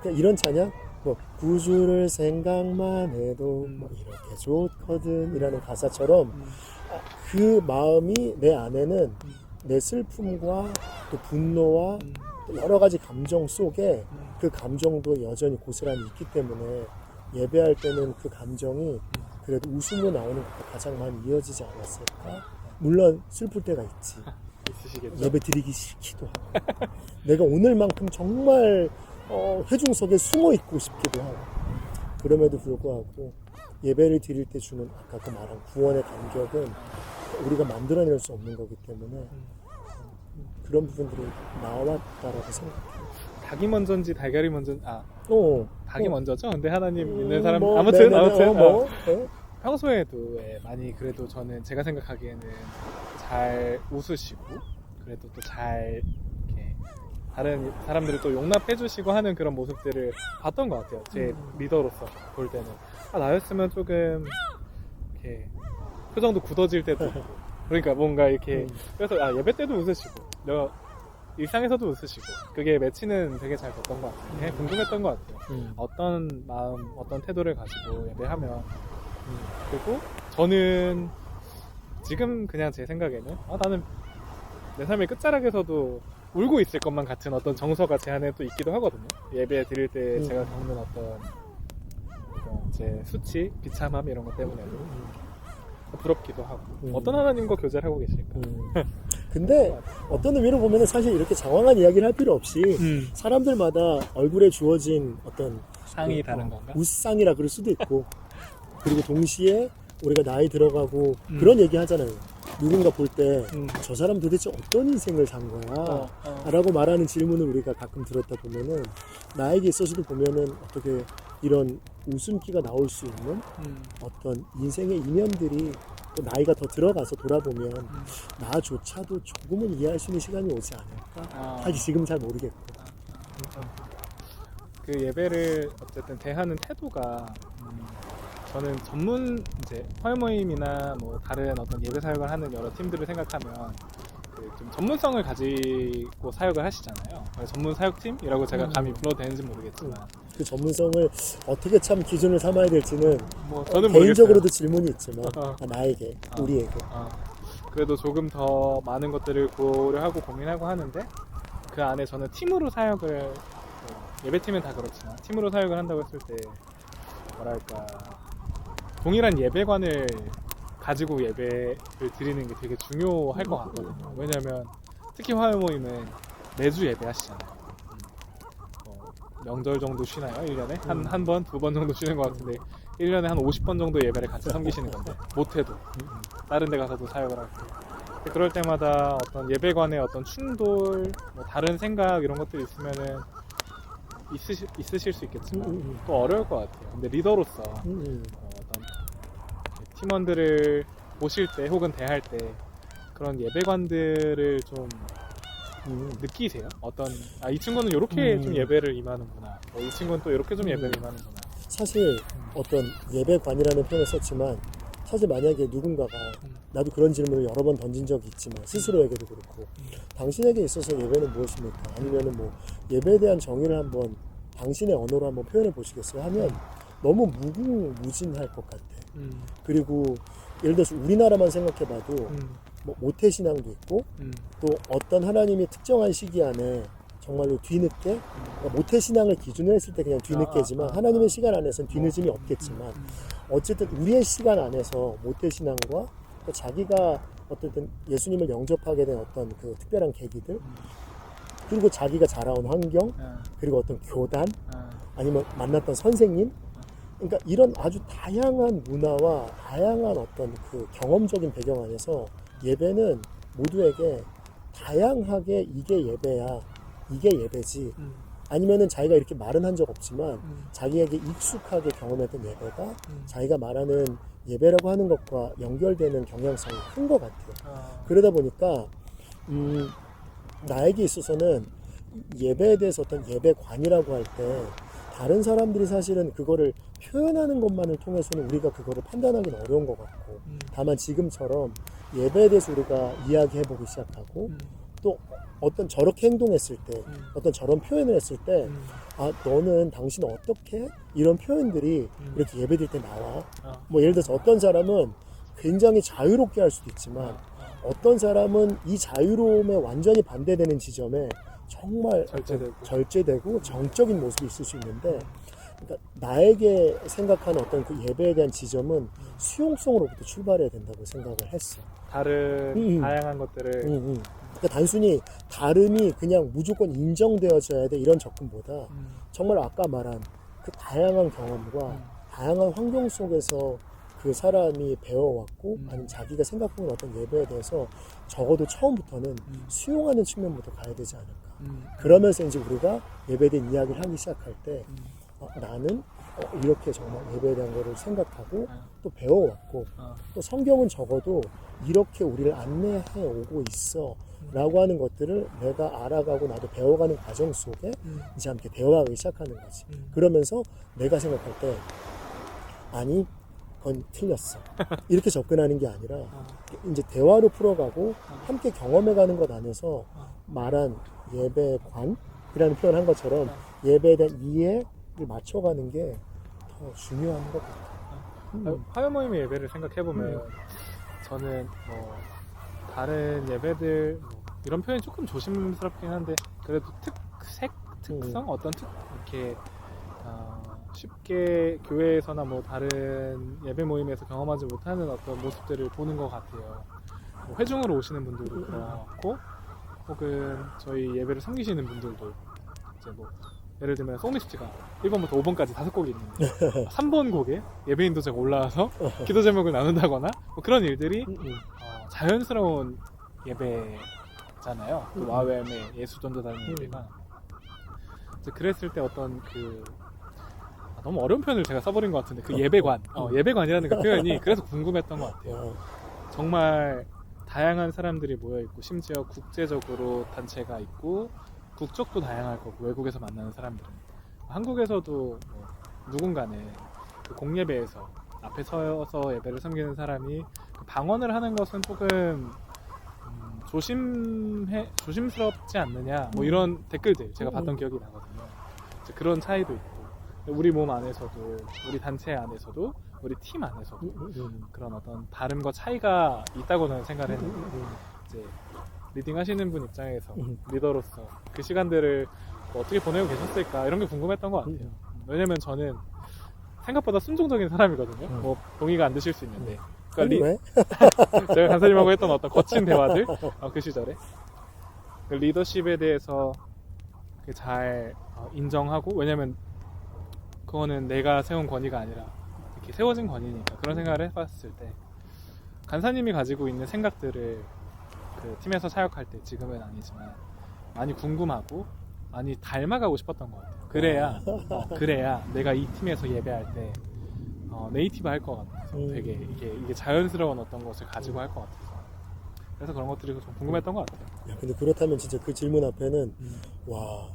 S2: 그냥 이런 찬양 뭐 구주를 생각만 해도 뭐 이렇게 좋거든 이라는 가사처럼 그 마음이 내 안에는 내 슬픔과 또 분노와 또 여러 가지 감정 속에 그 감정도 여전히 고스란히 있기 때문에 예배할 때는 그 감정이 그래도 웃음으로 나오는 것과 가장 많이 이어지지 않았을까? 물론 슬플 때가 있지.
S1: 있으시겠죠?
S2: 예배 드리기 싫기도 하고 내가 오늘만큼 정말 회중석에 숨어 있고 싶기도 하고 그럼에도 불구하고 예배를 드릴 때 주는 아까 그 말한 구원의 감격은 우리가 만들어낼 수 없는 거기 때문에 그런 부분들이 나왔다라고 생각해요.
S1: 닭이 먼저인지 달걀이 먼저인지 닭이 먼저죠. 근데 하나님 믿는 사람
S2: 뭐,
S1: 아무튼
S2: 네.
S1: 평소에도 많이 그래도 저는 제가 생각하기에는 잘 웃으시고 그래도 또 잘 이렇게 다른 사람들을 또 용납해주시고 하는 그런 모습들을 봤던 것 같아요. 제 리더로서 볼 때는 나였으면 조금 이렇게 표정도 굳어질 때도 있고 그러니까 뭔가 이렇게 그래서 예배 때도 웃으시고 일상에서도 웃으시고 그게 매치는 되게 잘 됐던 것 같아요. 그냥 궁금했던 것 같아요. 어떤 마음, 어떤 태도를 가지고 예배하면 그리고 저는 지금 그냥 제 생각에는 나는 내 삶의 끝자락에서도 울고 있을 것만 같은 어떤 정서가 제 안에 또 있기도 하거든요. 예배 드릴 때 제가 겪는 어떤 제 수치, 비참함 이런 것 때문에도 부럽기도 하고 어떤 하나님과 교제를 하고 계실까?
S2: 근데 어떤 의미로 보면 사실 이렇게 장황한 이야기를 할 필요 없이 사람들마다 얼굴에 주어진 어떤
S1: 상이 다른 건가?
S2: 웃상이라 그럴 수도 있고 그리고 동시에 우리가 나이 들어가고 그런 얘기 하잖아요. 누군가 볼 때 저 사람 도대체 어떤 인생을 산 거야? 라고 말하는 질문을 우리가 가끔 들었다 보면은 나에게 있어서도 보면은 어떻게 이런 웃음기가 나올 수 있는 어떤 인생의 이면들이 또 나이가 더 들어가서 돌아보면 나조차도 조금은 이해할 수 있는 시간이 오지 않을까? 사실 지금 잘 모르겠고.
S1: 그 예배를 어쨌든 대하는 태도가 저는 전문 이제 화요모임이나 뭐 다른 어떤 예배 사역을 하는 여러 팀들을 생각하면 좀 전문성을 가지고 사역을 하시잖아요. 전문 사역팀이라고 제가 감히 불러도 되는지 모르겠지만
S2: 그 전문성을 어떻게 참 기준을 삼아야 될지는
S1: 뭐 저는
S2: 개인적으로도
S1: 모르겠어요.
S2: 질문이 있지만 나에게, 우리에게
S1: 그래도 조금 더 많은 것들을 고려하고 고민하고 하는데 그 안에 저는 팀으로 사역을 예배팀은 다 그렇지만 팀으로 사역을 한다고 했을 때 뭐랄까 동일한 예배관을 가지고 예배를 드리는 게 되게 중요할 것 같거든요. 왜냐면 특히 화요 모임은 매주 예배하시잖아요. 명절 정도 쉬나요? 1년에? 한 번, 두 번 정도 쉬는 것 같은데 1년에 한 50번 정도 예배를 같이 섬기시는 건데 못해도 다른 데 가서도 사역을 하고 그럴 때마다 어떤 예배관의 어떤 충돌, 뭐 다른 생각 이런 것들이 있으면은 있으실 수 있겠지만 또 어려울 것 같아요. 근데 리더로서 어떤 팀원들을 보실 때 혹은 대할 때 그런 예배관들을 좀 느끼세요? 어떤 이 친구는 이렇게 좀 예배를 임하는구나. 이 친구는 또 이렇게 좀 예배를 임하는구나.
S2: 사실 어떤 예배관이라는 표현을 썼지만 사실 만약에 누군가가 나도 그런 질문을 여러 번 던진 적이 있지만 스스로에게도 그렇고 당신에게 있어서 예배는 무엇입니까? 아니면은 뭐 예배에 대한 정의를 한번 당신의 언어로 한번 표현해 보시겠어요? 하면 너무 무궁무진할 것 같아. 그리고 예를 들어서 우리나라만 생각해봐도 뭐 모태신앙도 있고 또 어떤 하나님이 특정한 시기 안에 정말로 뒤늦게 그러니까 모태신앙을 기준으로 했을 때 그냥 뒤늦게지만 하나님의 시간 안에서는 뒤늦음이 없겠지만 어쨌든 우리의 시간 안에서 모태신앙과 또 자기가 어쨌든 예수님을 영접하게 된 어떤 그 특별한 계기들 그리고 자기가 자라온 환경 그리고 어떤 교단 아니면 만났던 선생님 그러니까 이런 아주 다양한 문화와 다양한 어떤 그 경험적인 배경 안에서 예배는 모두에게 다양하게 이게 예배야, 이게 예배지. 아니면은 자기가 이렇게 말은 한 적 없지만 자기에게 익숙하게 경험했던 예배가 자기가 말하는 예배라고 하는 것과 연결되는 경향성이 큰 것 같아요. 그러다 보니까 나에게 있어서는 예배에 대해서 어떤 예배관이라고 할 때 다른 사람들이 사실은 그거를 표현하는 것만을 통해서는 우리가 그거를 판단하기는 어려운 것 같고 다만 지금처럼 예배에 대해서 우리가 이야기해보기 시작하고 또 어떤 저렇게 행동했을 때 어떤 저런 표현을 했을 때 아 너는 당신은 어떻게 이런 표현들이 이렇게 예배될 때 나와 뭐 예를 들어서 어떤 사람은 굉장히 자유롭게 할 수도 있지만 어떤 사람은 이 자유로움에 완전히 반대되는 지점에 정말 절제되고 정적인 모습이 있을 수 있는데 그러니까 나에게 생각하는 어떤 그 예배에 대한 지점은 수용성으로부터 출발해야 된다고 생각을 했어.
S1: 다른 다양한 것들을
S2: 그러니까 단순히 다름이 그냥 무조건 인정되어져야 돼 이런 접근보다 정말 아까 말한 그 다양한 경험과 다양한 환경 속에서 그 사람이 배워왔고 아니면 자기가 생각하는 어떤 예배에 대해서 적어도 처음부터는 수용하는 측면부터 가야 되지 않을까. 그러면서 이제 우리가 예배에 대한 이야기를 하기 시작할 때 나는 이렇게 정말 예배에 대한 거를 생각하고 또 배워왔고 또 성경은 적어도 이렇게 우리를 안내해 오고 있어 라고 하는 것들을 내가 알아가고 나도 배워가는 과정 속에 이제 함께 대화하기 시작하는 거지. 그러면서 내가 생각할 때 아니 그건 틀렸어 이렇게 접근하는 게 아니라 이제 대화로 풀어가고 함께 경험해가는 것 안에서 말한 예배관이라는 표현을 한 것처럼 예배에 대한 이해를 맞춰가는 게 더 중요한 것 같아요.
S1: 화요 모임의 예배를 생각해보면 저는 뭐 다른 예배들 뭐 이런 표현이 조금 조심스럽긴 한데 그래도 특성 어떤 이렇게 쉽게 교회에서나 뭐 다른 예배 모임에서 경험하지 못하는 어떤 모습들을 보는 것 같아요. 뭐 회중으로 오시는 분들도 그렇고 혹은 저희 예배를 섬기시는 분들도 이제 뭐 예를 들면 송미스티가 1번부터 5번까지 5곡이 있는데 3번 곡에 예배 인도자가 올라와서 기도 제목을 나눈다거나 뭐 그런 일들이 자연스러운 예배잖아요. 그 와웨엠의 예수 전도단의 예배가 이제 그랬을 때 어떤 그 너무 어려운 표현을 제가 써버린 것 같은데 그 예배관 예배관이라는 그 표현이 그래서 궁금했던 것 같아요. 정말 다양한 사람들이 모여있고 심지어 국제적으로 단체가 있고 국적도 다양할 거고 외국에서 만나는 사람들은 한국에서도 뭐 누군가는 그 공예배에서 앞에 서서 예배를 섬기는 사람이 그 방언을 하는 것은 조금 조심스럽지 않느냐 뭐 이런 댓글들 제가 봤던 기억이 나거든요. 그런 차이도 있고 우리 몸 안에서도 우리 단체 안에서도 우리 팀 안에서도 그런 어떤 다름과 차이가 있다고 저는 생각을 했는데 이제 리딩 하시는 분 입장에서 리더로서 그 시간들을 뭐 어떻게 보내고 계셨을까 이런 게 궁금했던 것 같아요. 왜냐면 저는 생각보다 순종적인 사람이거든요. 뭐 동의가 안 되실 수 있는데 그러니까 제가 간사님하고 했던 어떤 거친 대화들 그 시절에 그 리더십에 대해서 잘 인정하고 왜냐면 그거는 내가 세운 권위가 아니라 이렇게 세워진 권위니까 그런 생각을 해봤을 때 간사님이 가지고 있는 생각들을 그 팀에서 사역할 때 지금은 아니지만 많이 궁금하고 많이 닮아가고 싶었던 것 같아요. 그래야 내가 이 팀에서 예배할 때 네이티브 할 것 같아서 되게 이게 자연스러운 어떤 것을 가지고 할 것 같아서 그래서 그런 것들이 좀 궁금했던 것 같아요.
S2: 야, 근데 그렇다면 진짜 그 질문 앞에는 와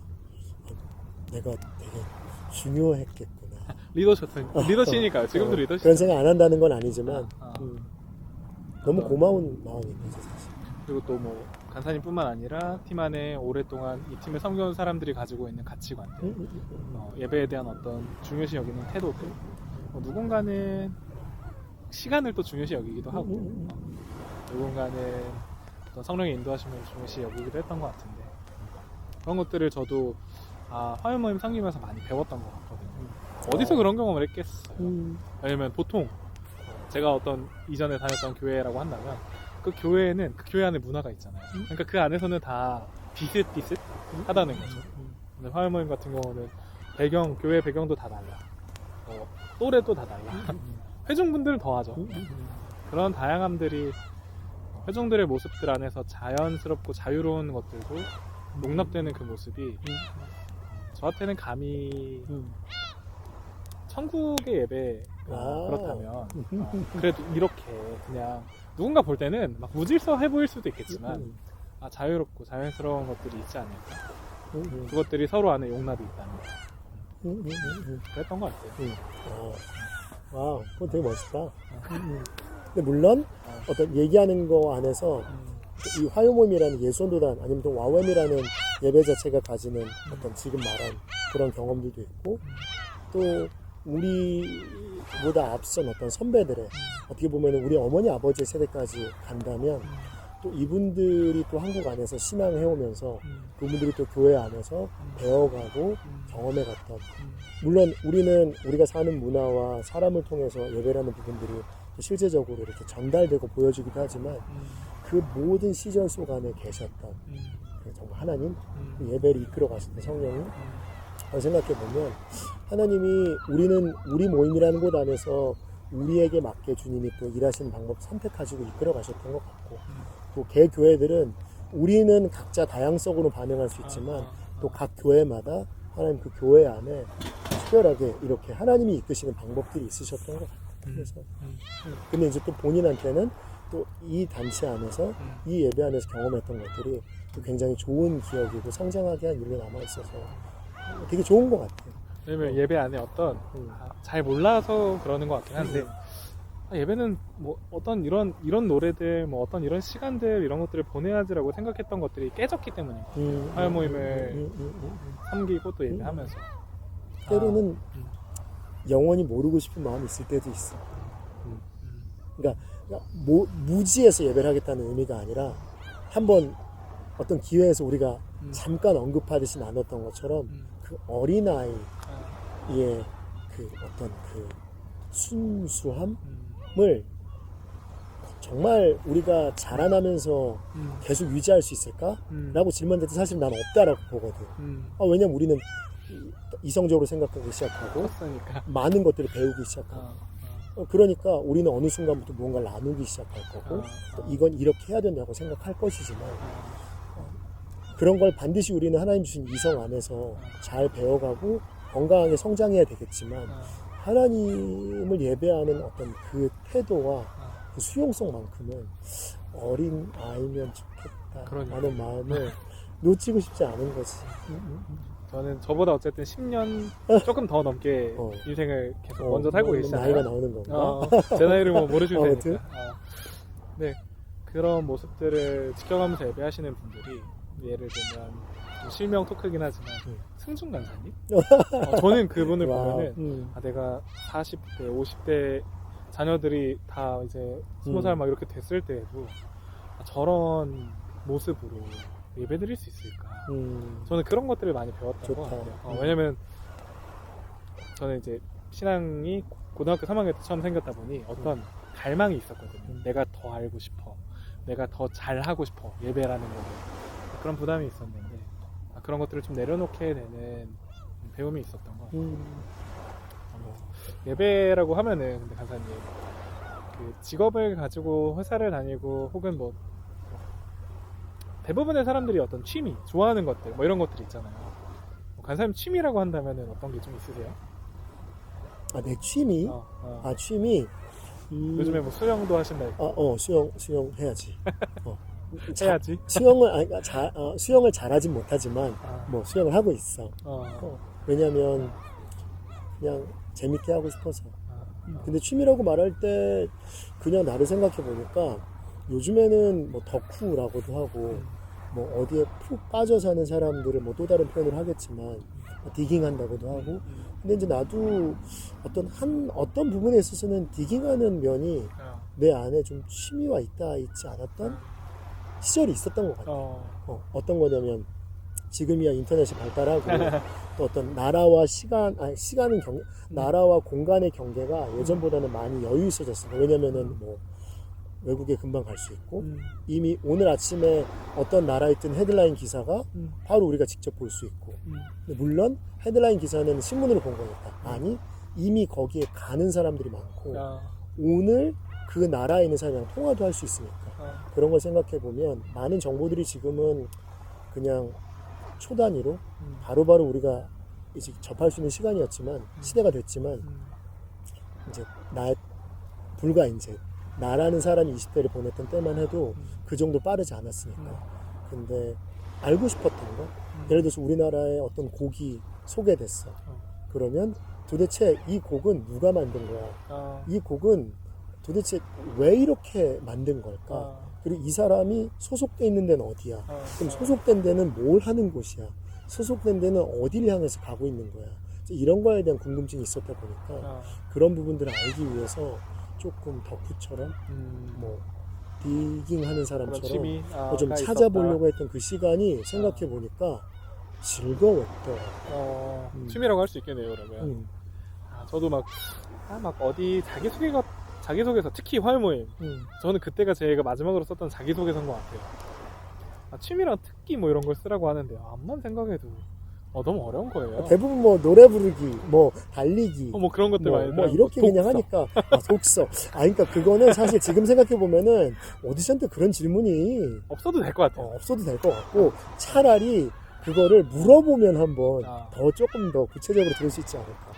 S2: 내가 되게 중요했겠구나.
S1: 리더시니까요. 지금도 리더시.
S2: 그런 생각 안 한다는 건 아니지만 너무 고마운 마음이죠 사실.
S1: 그리고 또 뭐 간사님뿐만 아니라 팀 안에 오랫동안 이 팀을 섬겨온 사람들이 가지고 있는 가치관들, 예배에 대한 어떤 중요시 여기는 태도들, 누군가는 시간을 또 중요시 여기기도 하고, 누군가는 어떤 성령의 인도하심을 중요시 여기기도 했던 것 같은데 그런 것들을 저도 화요 모임 섬기면서 많이 배웠던 것 같거든요. 어디서 그런 경험을 했겠어요. 왜냐면 보통 제가 어떤 이전에 다녔던 교회라고 한다면 그 교회에는 그 교회 안에 문화가 있잖아요. 그러니까 그 안에서는 다 비슷하다는 거죠. 근데 화요 모임 같은 경우는 교회 배경도 다 달라. 또래도 다 달라. 회중분들은 더 하죠. 그런 다양함들이 회중들의 모습들 안에서 자연스럽고 자유로운 것들도 용납되는 그 모습이 저한테는 감히 천국의 예배 그렇다면 그래도 이렇게 그냥 누군가 볼 때는 막 무질서해 보일 수도 있겠지만 자유롭고 자연스러운 것들이 있지 않을까. 그것들이 서로 안에 용납이 있다는 그랬던 것 같아요.
S2: 와, 그거 되게 멋있다. 근데 물론 어떤 얘기하는 거 안에서 이 화요모임이라는 예수원도단 아니면 또 와웸이라는 예배 자체가 가지는 어떤 지금 말한 그런 경험들도 있고 또 우리보다 앞선 어떤 선배들의 어떻게 보면 우리 어머니 아버지 세대까지 간다면 또 이분들이 또 한국 안에서 신앙을 해오면서 그분들이 또 교회 안에서 배워가고 경험해갔던 물론 우리는 우리가 사는 문화와 사람을 통해서 예배라는 부분들이 또 실제적으로 이렇게 전달되고 보여지기도 하지만 그 모든 시절 속 안에 계셨던 그 정말 하나님 그 예배를 이끌어 가셨던 성령님 생각해보면 하나님이 우리 모임이라는 곳 안에서 우리에게 맞게 주님이 또 일하시는 방법 선택하시고 이끌어 가셨던 것 같고 또 개 교회들은 우리는 각자 다양성으로 반응할 수 있지만 또 각 교회마다 하나님 그 교회 안에 특별하게 이렇게 하나님이 이끄시는 방법들이 있으셨던 것 같아요. 그래서 근데 이제 또 본인한테는 또 이 단체 안에서 이 예배 안에서 경험했던 것들이 또 굉장히 좋은 기억이고 성장하게 한 일로 남아 있어서 되게 좋은 것 같아요.
S1: 왜냐면 예배 안에 어떤 잘 몰라서 그러는 것 같긴 한데 예배는 뭐 어떤 이런 노래들 뭐 어떤 이런 시간들 이런 것들을 보내야지라고 생각했던 것들이 깨졌기 때문인 것 같아요. 화요 모임을 섬기고 또 예배하면서
S2: 때로는 영원히 모르고 싶은 마음이 있을 때도 있어. 그러니까 무지해서 예배를 하겠다는 의미가 아니라 한번 어떤 기회에서 우리가 잠깐 언급하듯이 나눴던 것처럼 그 어린아이의 그 어떤 그 순수함을 정말 우리가 자라나면서 계속 유지할 수 있을까? 라고 질문했을 때 사실 난 없다라고 보거든. 왜냐면 우리는 이성적으로 생각하기 시작하고
S1: 컸으니까.
S2: 많은 것들을 배우기 시작하고 그러니까 우리는 어느 순간부터 무언가를 나누기 시작할 거고 또 이건 이렇게 해야 된다고 생각할 것이지만 그런 걸 반드시 우리는 하나님 주신 이성 안에서 잘 배워가고 건강하게 성장해야 되겠지만 하나님을 예배하는 어떤 그 태도와 그 수용성만큼은 어린 아이면 좋겠다라는 마음을 놓치고 싶지 않은 거지.
S1: 저는 저보다 어쨌든 10년 조금 더 넘게 인생을 계속 먼저 살고 계시잖아요.
S2: 나이가 나오는 건가?
S1: 제 나이를 뭐 모르실
S2: 아무튼.
S1: 테니까. 네, 그런 모습들을 지켜가면서 예배하시는 분들이 예를 들면 좀 실명 토크긴 하지만 승준 간사님? 저는 그분을 보면은 내가 40대, 50대 자녀들이 다 이제 20살 막 이렇게 됐을 때에도 저런 모습으로 예배 드릴 수 있을까? 저는 그런 것들을 많이 배웠던 것 같아요. 왜냐면 저는 이제 신앙이 고등학교 3학년 때 처음 생겼다 보니 어떤 갈망이 있었거든요. 내가 더 알고 싶어. 내가 더 잘하고 싶어. 예배라는 거를. 그런 부담이 있었는데 그런 것들을 좀 내려놓게 되는 배움이 있었던 것 같아요. 예배라고 하면은 근데 간사님 그 직업을 가지고 회사를 다니고 혹은 뭐 대부분의 사람들이 어떤 취미, 좋아하는 것들 뭐 이런 것들이 있잖아요. 간사님 취미라고 한다면은 어떤 게 좀 있으세요?
S2: 내 취미? 취미?
S1: 요즘에 뭐 수영도 하신다 했고.
S2: 수영 해야지.
S1: 해야지.
S2: 수영을 잘하진 못하지만 뭐 수영을 하고 있어. 왜냐면 그냥 재밌게 하고 싶어서. 근데 취미라고 말할 때 그냥 나를 생각해 보니까 요즘에는 뭐 덕후라고도 하고 뭐 어디에 푹 빠져 사는 사람들을 뭐 또 다른 표현을 하겠지만 디깅한다고도 하고 근데 이제 나도 어떤 부분에 있어서는 디깅하는 면이 내 안에 좀 취미와 있지 않았던 시절이 있었던 것 같아요. 어떤 거냐면 지금이야 인터넷이 발달하고 또 어떤 나라와 나라와 공간의 경계가 예전보다는 많이 여유 있어졌어요. 왜냐면은 뭐 외국에 금방 갈 수 있고 이미 오늘 아침에 어떤 나라에 뜬 헤드라인 기사가 바로 우리가 직접 볼 수 있고 물론 헤드라인 기사는 신문으로 본 거니까 아니 이미 거기에 가는 사람들이 많고
S1: 아,
S2: 오늘 그 나라에 있는 사람이랑 통화도 할 수 있으니까
S1: 아,
S2: 그런 걸 생각해 보면 많은 정보들이 지금은 그냥 초단위로 바로바로 우리가 이제 접할 수 있는 시간이었지만 시대가 됐지만 이제 불과 이제 나라는 사람이 20대를 보냈던 때만 해도 그 정도 빠르지 않았으니까. 근데 알고 싶었던 거, 예를 들어서 우리나라의 어떤 곡이 소개됐어. 그러면 도대체 이 곡은 누가 만든 거야?
S1: 아,
S2: 이 곡은 도대체 왜 이렇게 만든 걸까?
S1: 아,
S2: 그리고 이 사람이 소속돼 있는 데는 어디야?
S1: 아,
S2: 그럼 소속된 데는 뭘 하는 곳이야? 소속된 데는 어디를 향해서 가고 있는 거야? 이런 거에 대한 궁금증이 있었다 보니까
S1: 아,
S2: 그런 부분들을 알기 위해서 조금 덕후처럼 뭐 디깅하는
S1: 그런
S2: 사람처럼
S1: 취미
S2: 좀 찾아보려고 했던 그 시간이 생각해 보니까 즐거웠더라고요.
S1: 취미라고 할 수 있겠네요, 그러면. 아, 저도 막 어디 자기소개서 특히 활모임. 저는 그때가 제가 마지막으로 썼던 자기소개서인 것 같아요. 아, 취미랑 특기 뭐 이런 걸 쓰라고 하는데 암만 생각해도 너무 어려운 거예요.
S2: 대부분 뭐 노래 부르기, 뭐 달리기,
S1: 뭐 그런 것들 많이
S2: 뭐 이렇게 그냥 하니까 독서. 그러니까 그거는 사실 지금 생각해 보면은 오디션 때 그런 질문이
S1: 없어도 될 것 같아요.
S2: 없어도 될 것 같고 차라리 그거를 물어보면 한번
S1: 아.
S2: 더 조금 더 구체적으로 들을 수 있지 않을까.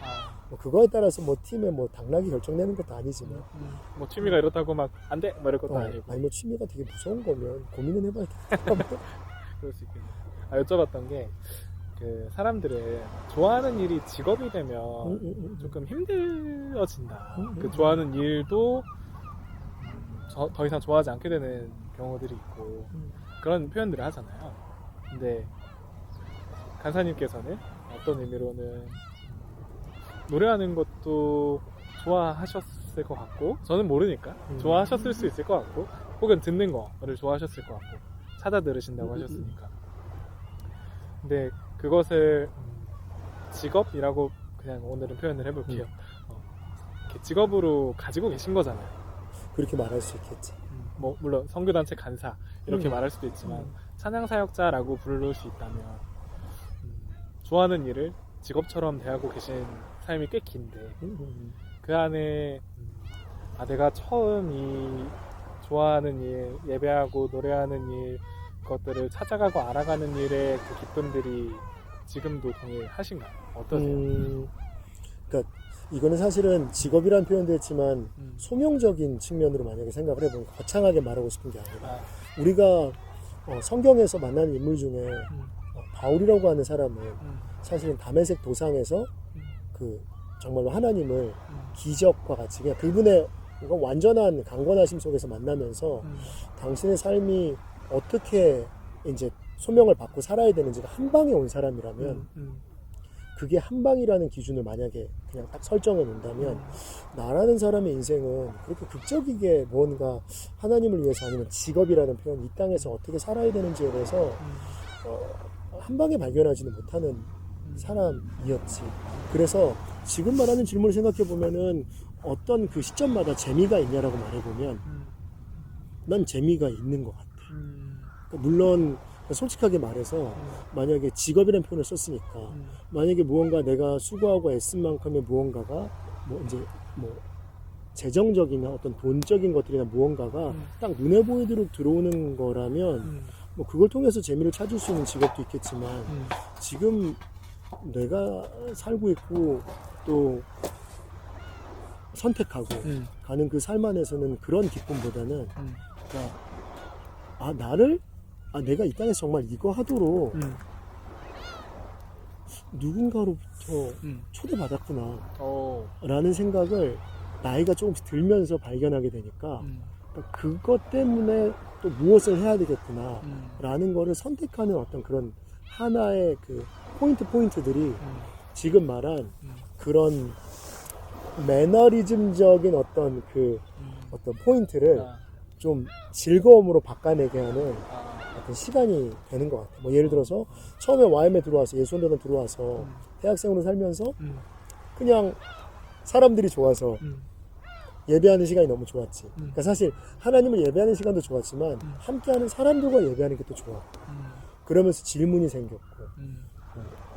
S2: 뭐 그거에 따라서 뭐 팀의 뭐 당락이 결정되는 것도 아니지만
S1: 뭐 취미가 이렇다고 막 안 돼! 뭐 이럴 것도 아니고.
S2: 아니 뭐 취미가 되게 무서운 거면 고민은 해봐야겠다.
S1: 그럴 수 있겠네요. 여쭤봤던 게 그 사람들은 좋아하는 일이 직업이 되면 조금 힘들어진다. 그 좋아하는 일도 더 이상 좋아하지 않게 되는 경우들이 있고 그런 표현들을 하잖아요. 근데 간사님께서는 어떤 의미로는 노래하는 것도 좋아하셨을 것 같고 저는 모르니까 좋아하셨을 수 있을 것 같고 혹은 듣는 거를 좋아하셨을 것 같고 찾아 들으신다고 하셨으니까 근데 그것을 직업이라고 그냥 오늘은 표현을 해볼게요. 이렇게 직업으로 가지고 계신 거잖아요.
S2: 그렇게 말할 수 있겠지.
S1: 뭐 물론 선교단체 간사 이렇게 말할 수도 있지만 찬양사역자라고 부를 수 있다면 좋아하는 일을 직업처럼 대하고 계신 삶이 꽤 긴데 그 안에 내가 처음 이 좋아하는 일, 예배하고 노래하는 일 것들을 찾아가고 알아가는 일의 그 기쁨들이 지금도 동일하신가요? 어떠세요?
S2: 그러니까 이거는 사실은 직업이란 표현도 했지만 소명적인 측면으로 만약에 생각을 해보면 거창하게 말하고 싶은 게 아니라 우리가 성경에서 만나는 인물 중에 바울이라고 하는 사람은 사실은 다메섹 도상에서 그 정말로 하나님을 기적과 같이 그냥 그분의 완전한 강권하심 속에서 만나면서 당신의 삶이 어떻게 이제 소명을 받고 살아야 되는지가 한 방에 온 사람이라면 그게 한 방이라는 기준을 만약에 그냥 딱 설정해 놓는다면 나라는 사람의 인생은 그렇게 극적이게 뭔가 하나님을 위해서 아니면 직업이라는 표현 이 땅에서 어떻게 살아야 되는지에 대해서 한 방에 발견하지는 못하는 사람이었지. 그래서 지금 말하는 질문을 생각해 보면은 어떤 그 시점마다 재미가 있냐라고 말해보면 난 재미가 있는 것 같아. 물론 솔직하게 말해서 만약에 직업이라는 표현을 썼으니까 만약에 무언가 내가 수고하고 애쓴 만큼의 무언가가 뭐 이제 뭐 재정적이나 어떤 돈적인 것들이나 무언가가 딱 눈에 보이도록 들어오는 거라면 뭐 그걸 통해서 재미를 찾을 수 있는 직업도 있겠지만 지금 내가 살고 있고 또 선택하고 가는 그 삶 안에서는 그런 기쁨보다는 그러니까 내가 이 땅에서 정말 이거 하도록 누군가로부터 초대받았구나 라는 생각을 나이가 조금씩 들면서 발견하게 되니까 그러니까 그것 때문에 또 무엇을 해야 되겠구나 라는 거를 선택하는 어떤 그런 하나의 그 포인트들이 지금 말한 그런 매너리즘적인 어떤 그 어떤 포인트를 좀 즐거움으로 바꿔내게 하는 어떤 시간이 되는 것 같아요. 뭐 예를 들어서 처음에 YM에 들어와서 예수원대단 들어와서 대학생으로 살면서 그냥 사람들이 좋아서 예배하는 시간이 너무 좋았지. 그러니까 사실 하나님을 예배하는 시간도 좋았지만 함께하는 사람들과 예배하는 게 또 좋아. 그러면서 질문이 생겼고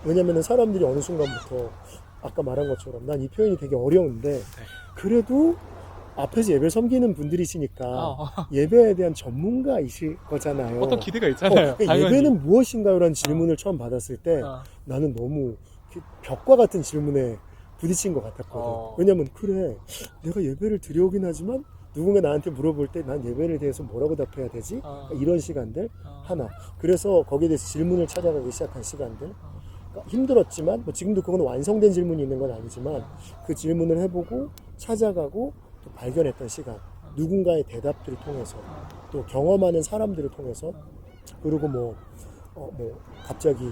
S2: 왜냐면은 사람들이 어느 순간부터 아까 말한 것처럼 난 이 표현이 되게 어려운데 그래도 앞에서 예배 섬기는 분들이시니까 예배에 대한 전문가이실 거잖아요.
S1: 어떤 기대가 있잖아요. 당연히.
S2: 예배는 무엇인가요? 라는 질문을 처음 받았을 때 나는 너무 벽과 같은 질문에 부딪힌 것 같았거든. 왜냐면 그래 내가 예배를 드려오긴 하지만 누군가 나한테 물어볼 때 난 예배에 대해서 뭐라고 답해야 되지? 이런 시간들 하나. 그래서 거기에 대해서 질문을 찾아가기 시작한 시간들. 그러니까 힘들었지만 뭐 지금도 그건 완성된 질문이 있는 건 아니지만 그 질문을 해보고 찾아가고 또 발견했던 시간. 누군가의 대답들을 통해서 또 경험하는 사람들을 통해서 그리고 뭐 갑자기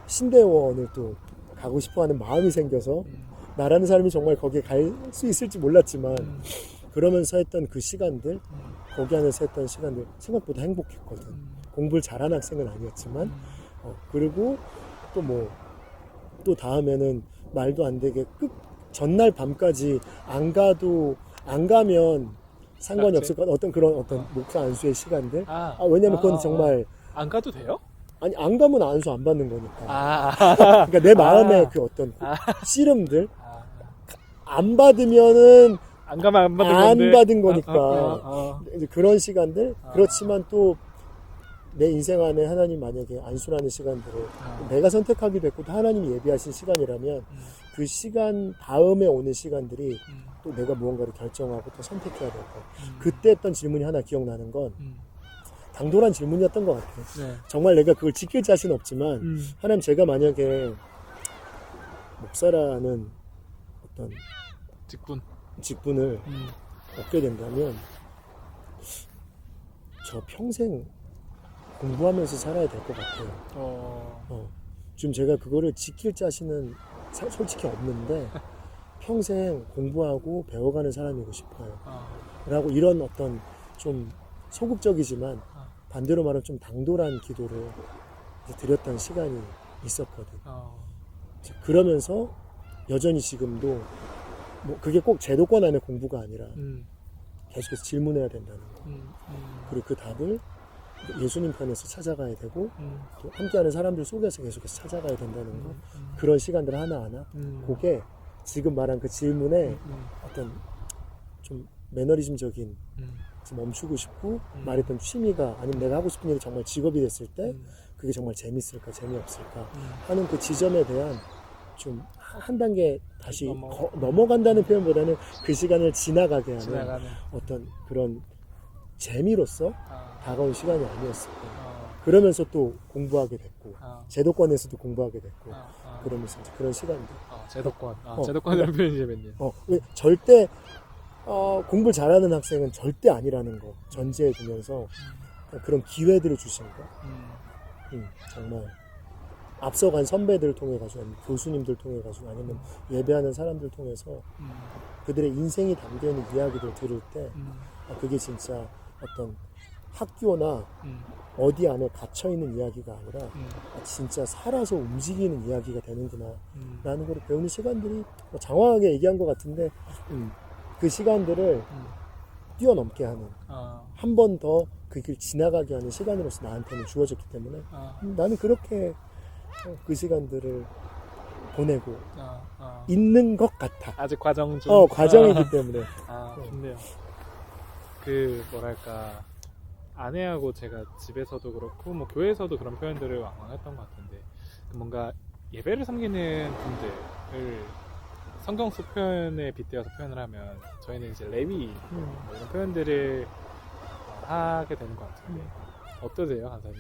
S2: 신대원을 또 가고 싶어하는 마음이 생겨서 나라는 사람이 정말 거기에 갈 수 있을지 몰랐지만 그러면서 했던 그 시간들 거기 안에서 했던 시간들 생각보다 행복했거든. 공부를 잘하는 학생은 아니었지만 그리고 또 다음에는 말도 안 되게 전날 밤까지 안 가면 상관이 없을 것 같은 어떤 목사 안수의 시간들. 왜냐면 그건 정말
S1: 안 가도 돼요?
S2: 아니 안 가면 안수 안 받는 거니까. 그러니까 내 마음의 그 어떤 씨름들 안 받으면은
S1: 안 가면 안 받은
S2: 안
S1: 건데.
S2: 받은 거니까 이제 그런 시간들. 그렇지만 또 내 인생 안에 하나님 만약에 안수라는 시간들을 내가 선택하기도 했고 또 하나님이 예비하신 시간이라면 그 시간 다음에 오는 시간들이 또 내가 무언가를 결정하고 또 선택해야 될 거. 그때 했던 질문이 하나 기억나는 건 당돌한 질문이었던 것 같아요.
S1: 네.
S2: 정말 내가 그걸 지킬 자신 없지만 하나님 제가 만약에 목사라는 어떤 직분을 얻게 된다면 저 평생 공부하면서 살아야 될 것 같아요. 지금 제가 그거를 지킬 자신은 솔직히 없는데 평생 공부하고 배워가는 사람이고 싶어요. 라고 이런 어떤 좀 소극적이지만 반대로 말하면 좀 당돌한 기도를 드렸던 시간이 있었거든. 그러면서 여전히 지금도 뭐 그게 꼭 제도권 안의 공부가 아니라 계속해서 질문해야 된다는 거. 그리고 그 답을 예수님 편에서 찾아가야 되고 또 함께하는 사람들 속에서 계속해서 찾아가야 된다는 거. 그런 시간들 하나하나 그게 지금 말한 그 질문에 어떤 좀 매너리즘적인 멈추고 싶고 말했던 취미가 아니면 내가 하고 싶은 일이 정말 직업이 됐을 때 그게 정말 재밌을까 재미없을까 하는 그 지점에 대한 좀 한 단계 다시 넘어간다는 표현보다는 그 시간을 지나가게 하는 어떤 그런 재미로서 다가온 시간이 아니었을까. 그러면서 또 공부하게 됐고 제도권에서도 공부하게 됐고 그러면서 그런 시간들.
S1: 제도권. 제도권이라는 표현이 재밌네요.
S2: 절대 공부를 잘하는 학생은 절대 아니라는 거 전제해 두면서 그런 기회들을 주신 거. 정말 앞서간 선배들을 통해 가지고 아니면 교수님들 통해 가지고 아니면 예배하는 사람들 통해서 그들의 인생이 담겨있는 이야기를 들을 때 그게 진짜 어떤 학교나 어디 안에 갇혀있는 이야기가 아니라 진짜 살아서 움직이는 이야기가 되는구나 라는 걸 배우는 시간들이 장황하게 얘기한 것 같은데 그 시간들을 뛰어넘게 하는 한 번 더 그 길 지나가게 하는 시간으로서 나한테는 주어졌기 때문에 나는 그렇게 그 시간들을 보내고 있는 것 같아.
S1: 아직 과정 중.
S2: 과정이기 때문에.
S1: 좋네요. 뭐랄까 아내하고 제가 집에서도 그렇고 뭐 교회에서도 그런 표현들을 왕왕 했던 것 같은데 뭔가 예배를 섬기는 분들을 성경 속 표현에 빗대어서 표현을 하면 저희는 이제 레위 뭐 이런 표현들을 하게 되는 것 같은데 어떠세요, 간사님?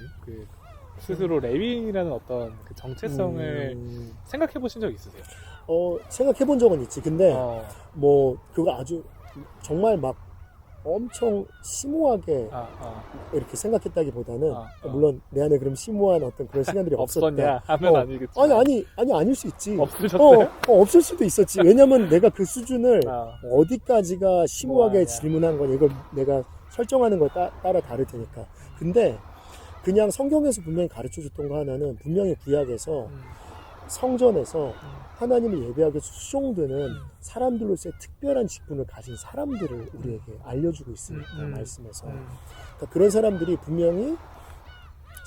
S1: 스스로 레위인이라는 어떤 그 정체성을 생각해 보신 적 있으세요?
S2: 생각해 본 적은 있지. 근데 뭐 그거 아주 정말 막 엄청 심오하게 이렇게 생각했다기보다는 물론 내 안에 그럼 심오한 어떤 그런 시간들이
S1: 없었냐
S2: 없었다.
S1: 하면 아니겠지.
S2: 아니 아닐 수 있지.
S1: 없으셨어요?
S2: 없을 수도 있었지. 왜냐면 내가 그 수준을 어디까지가 심오하게 질문한 거냐 이걸 내가 설정하는 거에 따라 다를 테니까. 근데 그냥 성경에서 분명히 가르쳐줬던 거 하나는 분명히 구약에서 성전에서 하나님을 예배하기 위해서 수종드는 사람들로서의 특별한 직분을 가진 사람들을 우리에게 알려주고 있으니까 말씀에서 그러니까 그런 사람들이 분명히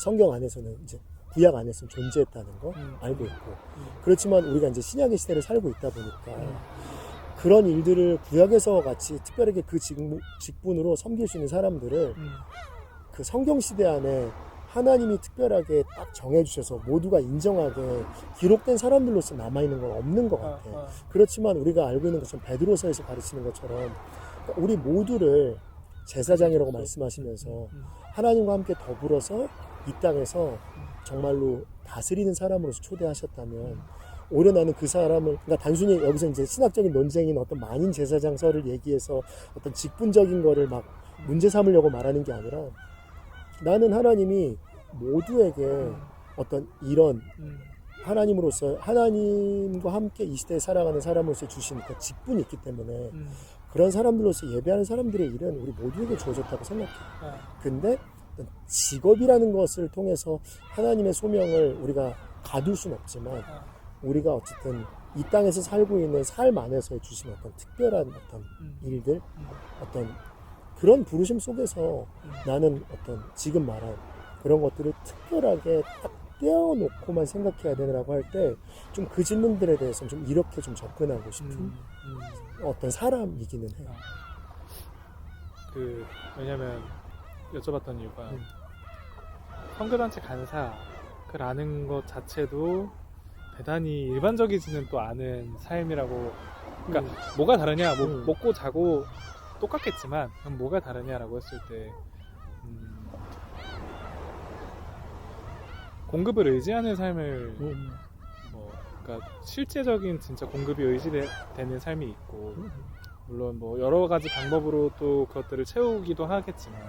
S2: 성경 안에서는 이제 구약 안에서 존재했다는 거
S1: 음.
S2: 알고 있고 그렇지만 우리가 이제 신약의 시대를 살고 있다 보니까 그런 일들을 구약에서 같이 특별하게 그 직분으로 섬길 수 있는 사람들을 그 성경 시대 안에 하나님이 특별하게 딱 정해주셔서 모두가 인정하게 기록된 사람들로서 남아있는 건 없는 것 같아. 그렇지만 우리가 알고 있는 것처럼 베드로서에서 가르치는 것처럼 우리 모두를 제사장이라고 말씀하시면서 하나님과 함께 더불어서 이 땅에서 정말로 다스리는 사람으로서 초대하셨다면 오히려 나는 그 사람을 그러니까 단순히 여기서 이제 신학적인 논쟁인 어떤 만인 제사장설을 얘기해서 어떤 직분적인 거를 막 문제 삼으려고 말하는 게 아니라 나는 하나님이 모두에게 어떤 이런 하나님으로서 하나님과 함께 이 시대에 살아가는 사람으로서 주신 그 직분이 있기 때문에 그런 사람들로서 예배하는 사람들의 일은 우리 모두에게 주어졌다고 생각해. 근데 직업이라는 것을 통해서 하나님의 소명을 우리가 가둘 수는 없지만 우리가 어쨌든 이 땅에서 살고 있는 삶 안에서 주신 어떤 특별한 어떤 일들 어떤 그런 부르심 속에서 나는 어떤 지금 말한 그런 것들을 특별하게 딱 떼어놓고만 생각해야 되느라고 할 때 좀 그 질문들에 대해서 좀 이렇게 좀 접근하고 싶은 어떤 사람이기는 해요.
S1: 왜냐면 여쭤봤던 이유가 선교단체 간사라는 것 자체도 대단히 일반적이지는 또 않은 삶이라고. 그러니까 뭐가 다르냐? 먹고 자고 똑같겠지만 그럼 뭐가 다르냐라고 했을 때 공급을 의지하는 삶을 그러니까 실제적인 진짜 공급이 의지되는 삶이 있고 물론 뭐 여러 가지 방법으로 또 그것들을 채우기도 하겠지만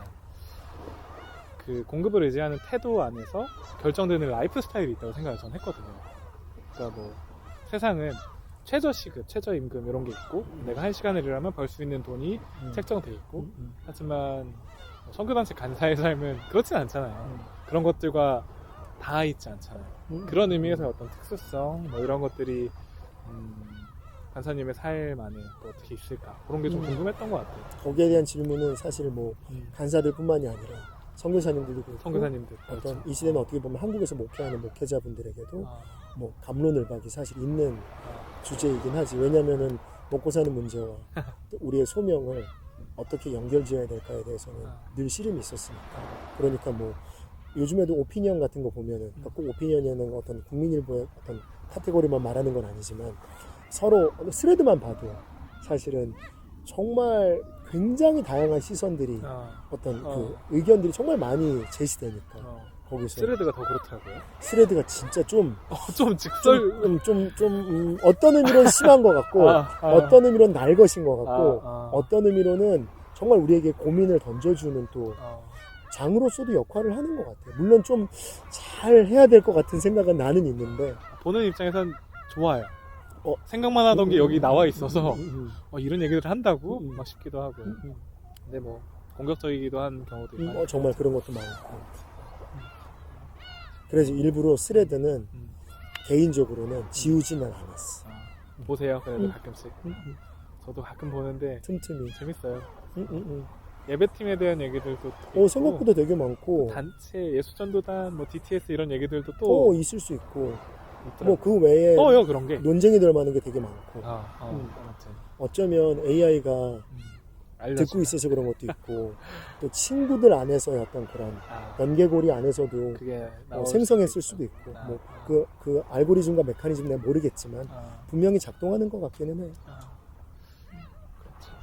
S1: 그 공급을 의지하는 태도 안에서 결정되는 라이프 스타일이 있다고 생각을 전 했거든요. 그러니까 뭐 세상은 최저 시급, 최저 임금 이런 게 있고 내가 1시간을 일하면 벌 수 있는 돈이 책정돼 있고 하지만 선교단체 간사의 삶은 그렇진 않잖아요. 그런 것들과 다 있지 않잖아요. 그런 의미에서 어떤 특수성 뭐 이런 것들이 간사님의 삶 안에 또 어떻게 있을까 그런 게 좀 궁금했던 것 같아요.
S2: 거기에 대한 질문은 사실 뭐 간사들뿐만이 아니라 선교사님들도 그렇고
S1: 선교사님들
S2: 어떤
S1: 그렇죠.
S2: 이 시대는 어떻게 보면 한국에서 목회하는 목회자분들에게도 뭐 갑론을박이 사실 있는 주제이긴 하지. 왜냐면은 먹고 사는 문제와 또 우리의 소명을 어떻게 연결지어야 될까에 대해서는 늘 씨름이 있었으니까. 그러니까 뭐 요즘에도 오피니언 같은 거 보면은 그러니까 꼭 오피니언이라는 어떤 국민일보의 어떤 카테고리만 말하는 건 아니지만 서로 스레드만 봐도 사실은 정말 굉장히 다양한 시선들이 어떤 그 의견들이 정말 많이 제시되니까 거기서
S1: 스레드가 더 그렇더라고요.
S2: 스레드가 진짜 좀
S1: 직설
S2: 어떤 의미로는 심한 것 같고 어떤 의미로는 날 것인 것 같고 어떤 의미로는 정말 우리에게 고민을 던져주는 또 장으로서도 역할을 하는 것 같아요. 물론 좀 잘 해야 될 것 같은 생각은 나는 있는데
S1: 보는 입장에선 좋아요. 생각만 하던 게 여기 나와 있어서 이런 얘기를 한다고 막 싶기도 하고. 근데 뭐 공격적이기도 한 경우도 있고.
S2: 정말 그런 것도 많고. 그래서 일부러 스레드는 개인적으로는 지우지는 않았어.
S1: 보세요. 그래도 가끔씩. 저도 가끔 보는데
S2: 틈틈이
S1: 재밌어요. 예배팀에 대한 얘기들도
S2: 생각보다 되게 많고
S1: 단체 예수전도단 뭐 DTS 이런 얘기들도 또
S2: 있을 수 있고 뭐 그 외에
S1: 그런 게
S2: 논쟁이 될 만한 게 되게 많고
S1: 맞지.
S2: 어쩌면 AI가 듣고 있어서 그런 것도 있고 또 친구들 안에서의 어떤 그런 연계고리 안에서도 생성했을 수도 있고 뭐 그 알고리즘과 메커니즘 내가 모르겠지만 분명히 작동하는 것 같기는 해.